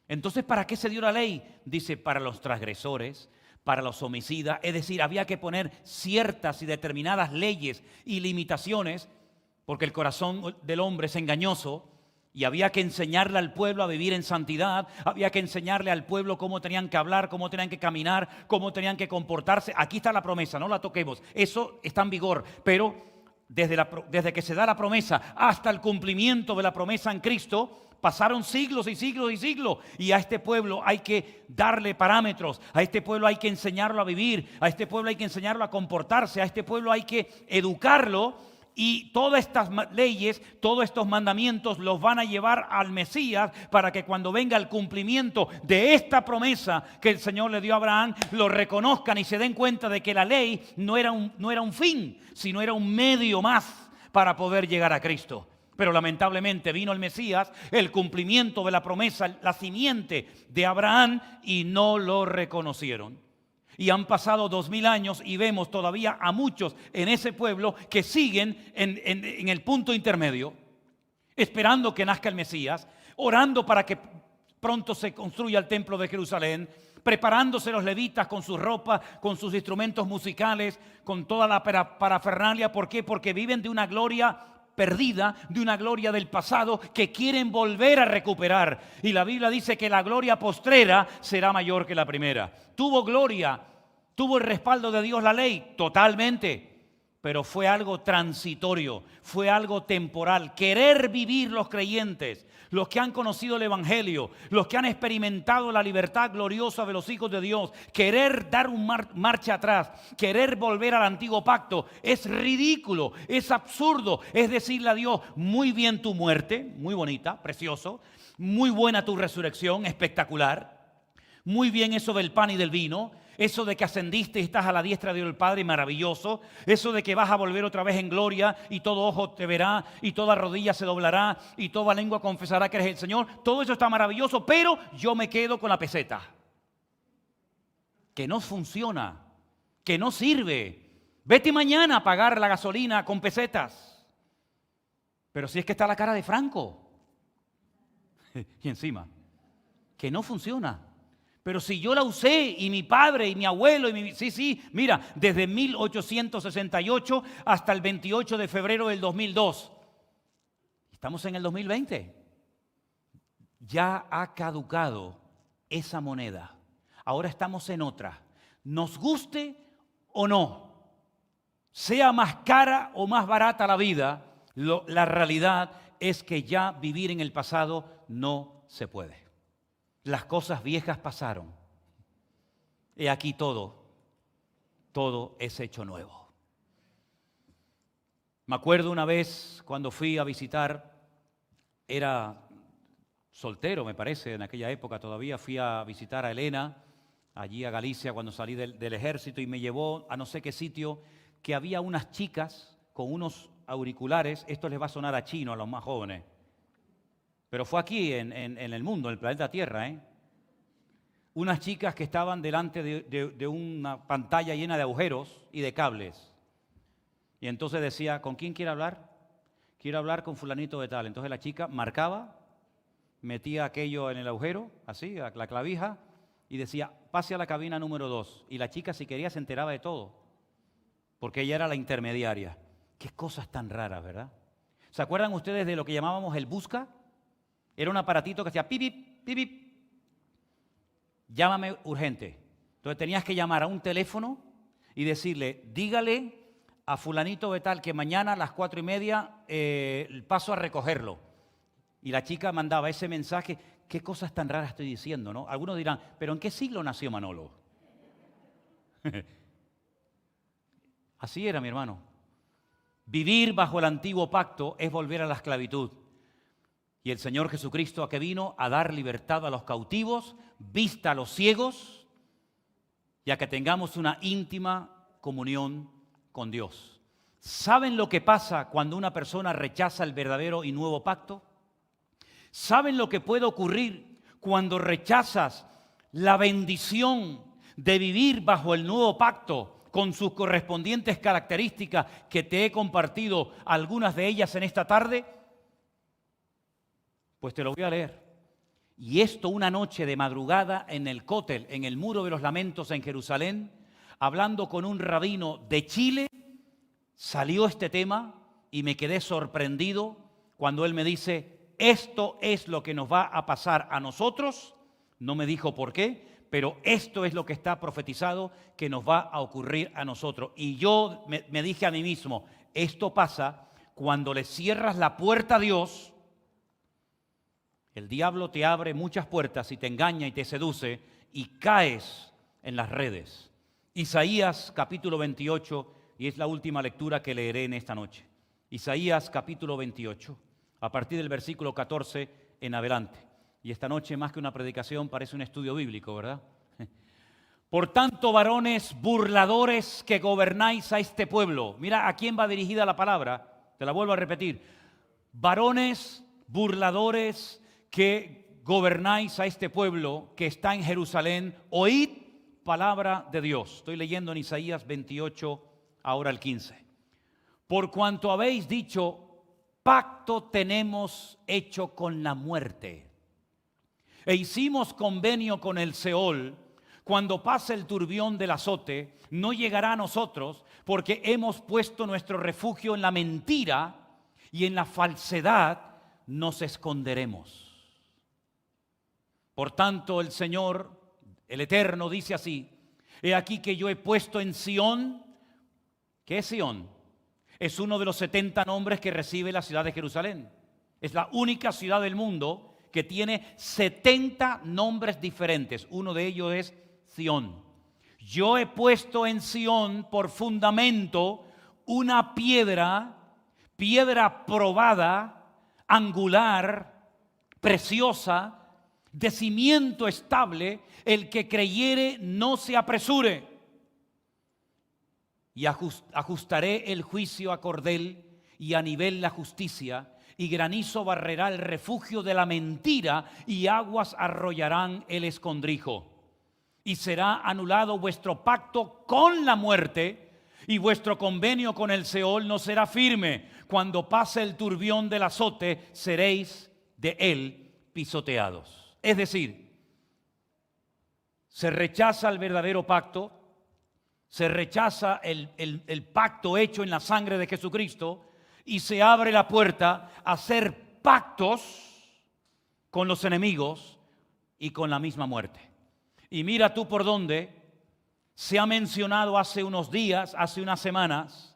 Entonces, ¿para qué se dio la ley? Dice, para los transgresores, para los homicidas. Es decir, había que poner ciertas y determinadas leyes y limitaciones, porque el corazón del hombre es engañoso, y había que enseñarle al pueblo a vivir en santidad, había que enseñarle al pueblo cómo tenían que hablar, cómo tenían que caminar, cómo tenían que comportarse. Aquí está la promesa, no la toquemos, eso está en vigor, pero desde que se da la promesa hasta el cumplimiento de la promesa en Cristo, pasaron siglos y siglos y siglos, y a este pueblo hay que darle parámetros, a este pueblo hay que enseñarlo a vivir, a este pueblo hay que enseñarlo a comportarse, a este pueblo hay que educarlo. Y todas estas leyes, todos estos mandamientos los van a llevar al Mesías para que cuando venga el cumplimiento de esta promesa que el Señor le dio a Abraham, lo reconozcan y se den cuenta de que la ley no era un fin, sino era un medio más para poder llegar a Cristo. Pero lamentablemente vino el Mesías, el cumplimiento de la promesa, la simiente de Abraham, y no lo reconocieron. Y han pasado 2000 años y vemos todavía a muchos en ese pueblo que siguen en el punto intermedio, esperando que nazca el Mesías, orando para que pronto se construya el templo de Jerusalén, preparándose los levitas con sus ropas, con sus instrumentos musicales, con toda la parafernalia. ¿Por qué? Porque viven de una gloria perdida, de una gloria del pasado que quieren volver a recuperar. Y la Biblia dice que la gloria postrera será mayor que la primera. Tuvo gloria, tuvo el respaldo de Dios la ley, totalmente, pero fue algo transitorio, fue algo temporal. Querer vivir los creyentes, los que han conocido el Evangelio, los que han experimentado la libertad gloriosa de los hijos de Dios, querer dar un marcha atrás, querer volver al antiguo pacto, es ridículo, es absurdo. Es decirle a Dios, muy bien tu muerte, muy bonita, precioso, muy buena tu resurrección, espectacular, muy bien eso del pan y del vino, Eso de que ascendiste y estás a la diestra de Dios el Padre, maravilloso. Eso de que vas a volver otra vez en gloria y todo ojo te verá y toda rodilla se doblará y toda lengua confesará que eres el Señor. Todo eso está maravilloso, pero yo me quedo con la peseta. Que no funciona, que no sirve. Vete mañana a pagar la gasolina con pesetas. Pero si es que está la cara de Franco. Y encima, que no funciona. Pero si yo la usé y mi padre y mi abuelo sí, mira, desde 1868 hasta el 28 de febrero del 2002. Estamos en el 2020. Ya ha caducado esa moneda. Ahora estamos en otra. Nos guste o no, sea más cara o más barata la vida, la realidad es que ya vivir en el pasado no se puede. Las cosas viejas pasaron. Y aquí todo es hecho nuevo. Me acuerdo una vez cuando fui a visitar, era soltero me parece, en aquella época todavía, fui a visitar a Elena, allí a Galicia cuando salí del ejército y me llevó a no sé qué sitio, que había unas chicas con unos auriculares, esto les va a sonar a chino a los más jóvenes, pero fue aquí en el mundo, en el planeta Tierra, unas chicas que estaban delante de una pantalla llena de agujeros y de cables. Y entonces decía, ¿con quién quiere hablar? Quiero hablar con fulanito de tal. Entonces la chica marcaba, metía aquello en el agujero, así, la clavija, y decía, pase a la cabina número 2. Y la chica, si quería, se enteraba de todo, porque ella era la intermediaria. Qué cosas tan raras, ¿verdad? ¿Se acuerdan ustedes de lo que llamábamos el busca? Era un aparatito que hacía pip, pip, pip. Llámame urgente. Entonces tenías que llamar a un teléfono y decirle, dígale a fulanito de tal que mañana a las 4:30 paso a recogerlo. Y la chica mandaba ese mensaje. Qué cosas tan raras estoy diciendo, ¿no? Algunos dirán, ¿pero en qué siglo nació Manolo? Así era, mi hermano. Vivir bajo el antiguo pacto es volver a la esclavitud. Y el Señor Jesucristo, ¿a qué vino? A dar libertad a los cautivos, vista a los ciegos, y a que tengamos una íntima comunión con Dios. ¿Saben lo que pasa cuando una persona rechaza el verdadero y nuevo pacto? ¿Saben lo que puede ocurrir cuando rechazas la bendición de vivir bajo el nuevo pacto con sus correspondientes características que te he compartido algunas de ellas en esta tarde? Pues te lo voy a leer. Y esto una noche de madrugada en el Cótel, en el Muro de los Lamentos en Jerusalén, hablando con un rabino de Chile, salió este tema y me quedé sorprendido cuando él me dice, esto es lo que nos va a pasar a nosotros. No me dijo por qué, pero esto es lo que está profetizado que nos va a ocurrir a nosotros. Y yo me dije a mí mismo, esto pasa cuando le cierras la puerta a Dios. El diablo te abre muchas puertas y te engaña y te seduce y caes en las redes. Isaías capítulo 28, y es la última lectura que leeré en esta noche. Isaías capítulo 28, a partir del versículo 14 en adelante. Y esta noche, más que una predicación, parece un estudio bíblico, ¿verdad? Por tanto, varones burladores que gobernáis a este pueblo. Mira a quién va dirigida la palabra, te la vuelvo a repetir. Varones burladores que gobernáis a este pueblo que está en Jerusalén, oíd palabra de Dios. Estoy leyendo en Isaías 28, ahora el 15. Por cuanto habéis dicho, pacto tenemos hecho con la muerte, e hicimos convenio con el Seol, cuando pase el turbión del azote, no llegará a nosotros, porque hemos puesto nuestro refugio en la mentira y en la falsedad nos esconderemos. Por tanto, el Señor, el Eterno, dice así, he aquí que yo he puesto en Sión. ¿Qué es Sión? Es uno de los 70 nombres que recibe la ciudad de Jerusalén. Es la única ciudad del mundo que tiene 70 nombres diferentes. Uno de ellos es Sión. Yo he puesto en Sión por fundamento una piedra probada, angular, preciosa, De cimiento estable, el que creyere no se apresure. Y ajustaré el juicio a cordel y a nivel la justicia, y granizo barrerá el refugio de la mentira, y aguas arrollarán el escondrijo. Y será anulado vuestro pacto con la muerte, y vuestro convenio con el Seol no será firme. Cuando pase el turbión del azote, seréis de él pisoteados. Es decir, se rechaza el verdadero pacto, se rechaza el pacto hecho en la sangre de Jesucristo, y se abre la puerta a hacer pactos con los enemigos y con la misma muerte. Y mira tú por dónde se ha mencionado hace unos días, hace unas semanas,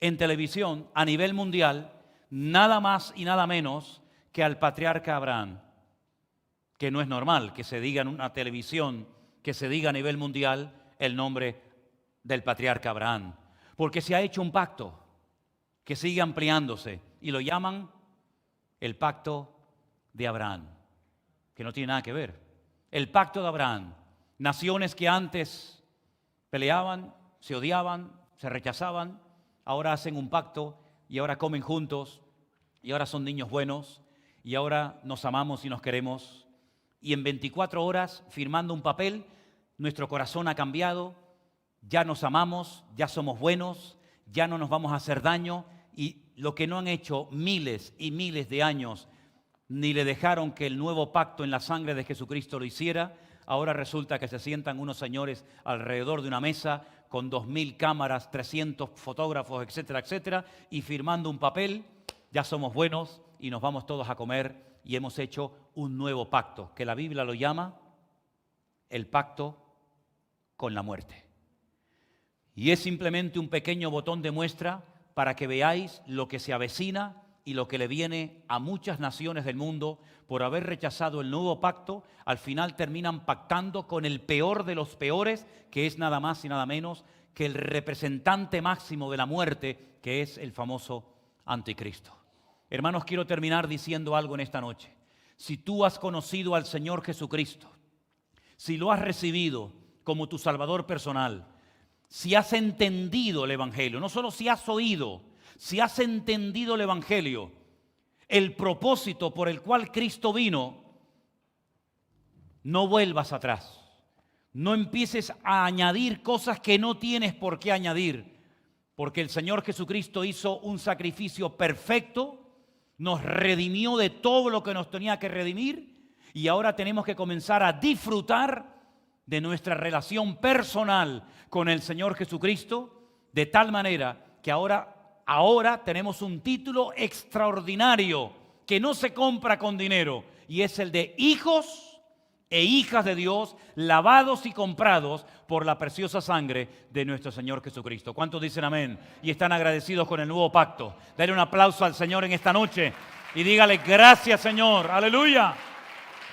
en televisión a nivel mundial, nada más y nada menos que al patriarca Abraham. Que no es normal que se diga en una televisión, que se diga a nivel mundial el nombre del patriarca Abraham. Porque se ha hecho un pacto que sigue ampliándose y lo llaman el pacto de Abraham, que no tiene nada que ver. El pacto de Abraham. Naciones que antes peleaban, se odiaban, se rechazaban, ahora hacen un pacto y ahora comen juntos y ahora son niños buenos y ahora nos amamos y nos queremos. Y en 24 horas, firmando un papel, nuestro corazón ha cambiado, ya nos amamos, ya somos buenos, ya no nos vamos a hacer daño, y lo que no han hecho miles y miles de años, ni le dejaron que el nuevo pacto en la sangre de Jesucristo lo hiciera, ahora resulta que se sientan unos señores alrededor de una mesa con 2000 cámaras, 300 fotógrafos, etcétera, etcétera, y firmando un papel, ya somos buenos y nos vamos todos a comer y hemos hecho un nuevo pacto, que la Biblia lo llama el pacto con la muerte. Y es simplemente un pequeño botón de muestra para que veáis lo que se avecina y lo que le viene a muchas naciones del mundo por haber rechazado el nuevo pacto. Al final terminan pactando con el peor de los peores, que es nada más y nada menos que el representante máximo de la muerte, que es el famoso anticristo. Hermanos, quiero terminar diciendo algo en esta noche. Si tú has conocido al Señor Jesucristo, si lo has recibido como tu Salvador personal, si has entendido el Evangelio, no solo si has oído, si has entendido el Evangelio, el propósito por el cual Cristo vino, no vuelvas atrás. No empieces a añadir cosas que no tienes por qué añadir, porque el Señor Jesucristo hizo un sacrificio perfecto, nos redimió de todo lo que nos tenía que redimir, y ahora tenemos que comenzar a disfrutar de nuestra relación personal con el Señor Jesucristo, de tal manera que ahora tenemos un título extraordinario que no se compra con dinero, y es el de hijos e hijas de Dios, lavados y comprados por la preciosa sangre de nuestro Señor Jesucristo. ¿Cuántos dicen amén y están agradecidos con el nuevo pacto? Dale un aplauso al Señor en esta noche y dígale gracias, Señor, aleluya,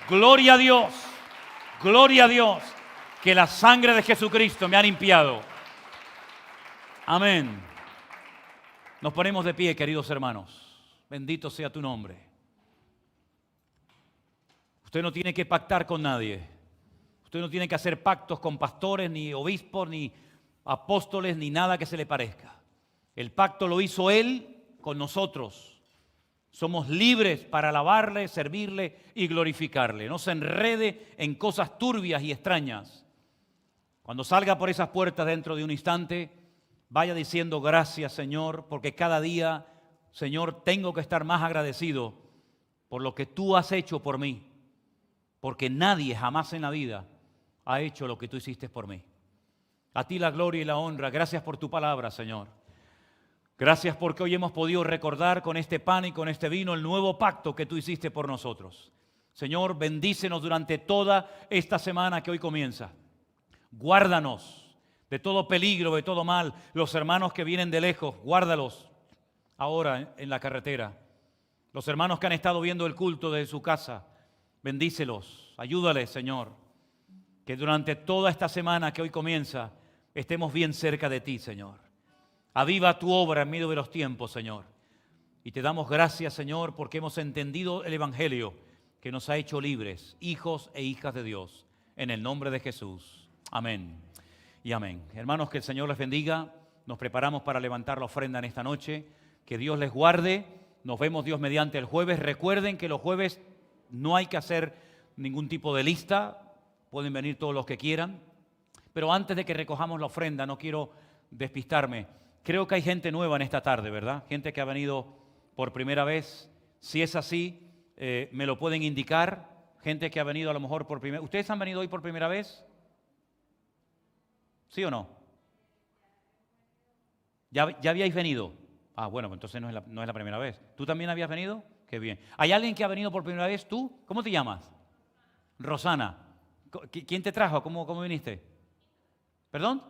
gloria a Dios, gloria a Dios, que la sangre de Jesucristo me ha limpiado. Amén. Nos ponemos de pie, queridos hermanos. Bendito sea tu nombre. Usted no tiene que pactar con nadie. Usted no tiene que hacer pactos con pastores, ni obispos, ni apóstoles, ni nada que se le parezca. El pacto lo hizo Él con nosotros. Somos libres para alabarle, servirle y glorificarle. No se enrede en cosas turbias y extrañas. Cuando salga por esas puertas dentro de un instante, vaya diciendo gracias, Señor, porque cada día, Señor, tengo que estar más agradecido por lo que tú has hecho por mí, porque nadie jamás en la vida ha hecho lo que tú hiciste por mí. A ti la gloria y la honra. Gracias por tu palabra, Señor. Gracias porque hoy hemos podido recordar con este pan y con este vino el nuevo pacto que tú hiciste por nosotros. Señor, bendícenos durante toda esta semana que hoy comienza. Guárdanos de todo peligro, de todo mal. Los hermanos que vienen de lejos, guárdalos ahora en la carretera. Los hermanos que han estado viendo el culto de su casa, bendícelos, ayúdales, Señor. Que durante toda esta semana que hoy comienza, estemos bien cerca de ti, Señor. Aviva tu obra en medio de los tiempos, Señor. Y te damos gracias, Señor, porque hemos entendido el Evangelio, que nos ha hecho libres, hijos e hijas de Dios, en el nombre de Jesús. Amén y amén. Hermanos, que el Señor les bendiga. Nos preparamos para levantar la ofrenda en esta noche. Que Dios les guarde. Nos vemos Dios mediante el jueves. Recuerden que los jueves no hay que hacer ningún tipo de lista. Pueden venir todos los que quieran. Pero antes de que recojamos la ofrenda, no quiero despistarme. Creo que hay gente nueva en esta tarde, ¿verdad? Gente que ha venido por primera vez. Si es así, me lo pueden indicar. Gente que ha venido a lo mejor por primera vez. ¿Ustedes han venido hoy por primera vez? ¿Sí o no? ¿Ya habíais venido? Ah, bueno, pues entonces no es la primera vez. ¿Tú también habías venido? Qué bien. ¿Hay alguien que ha venido por primera vez? ¿Tú? ¿Cómo te llamas? Rosana. ¿Quién te trajo? ¿Cómo viniste? ¿Perdón?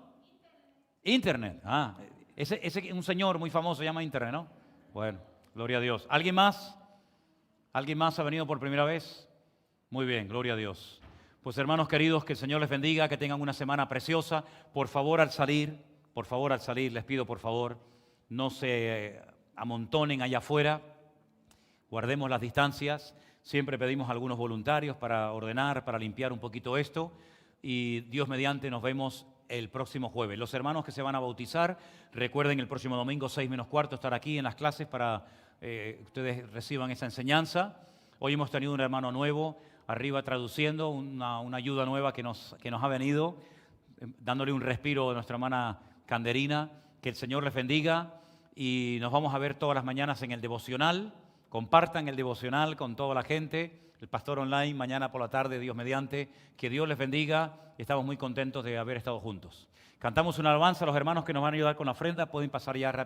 Internet. Ah, ese un señor muy famoso se llama Internet, ¿no? Bueno, gloria a Dios. ¿Alguien más? ¿Alguien más ha venido por primera vez? Muy bien, gloria a Dios. Pues hermanos queridos, que el Señor les bendiga, que tengan una semana preciosa. Por favor, al salir, les pido por favor, no se amontonen allá afuera, guardemos las distancias. Siempre pedimos a algunos voluntarios para ordenar, para limpiar un poquito esto. Y Dios mediante nos vemos el próximo jueves. Los hermanos que se van a bautizar, recuerden el próximo domingo 6:15 estar aquí en las clases para ustedes reciban esa enseñanza. Hoy hemos tenido un hermano nuevo arriba traduciendo, una ayuda nueva que nos ha venido, dándole un respiro a nuestra hermana Canderina. Que el Señor les bendiga y nos vamos a ver todas las mañanas en el devocional. Compartan el devocional con toda la gente. El pastor online mañana por la tarde, Dios mediante. Que Dios les bendiga. Estamos muy contentos de haber estado juntos. Cantamos una alabanza. Los hermanos que nos van a ayudar con la ofrenda pueden pasar ya rápido.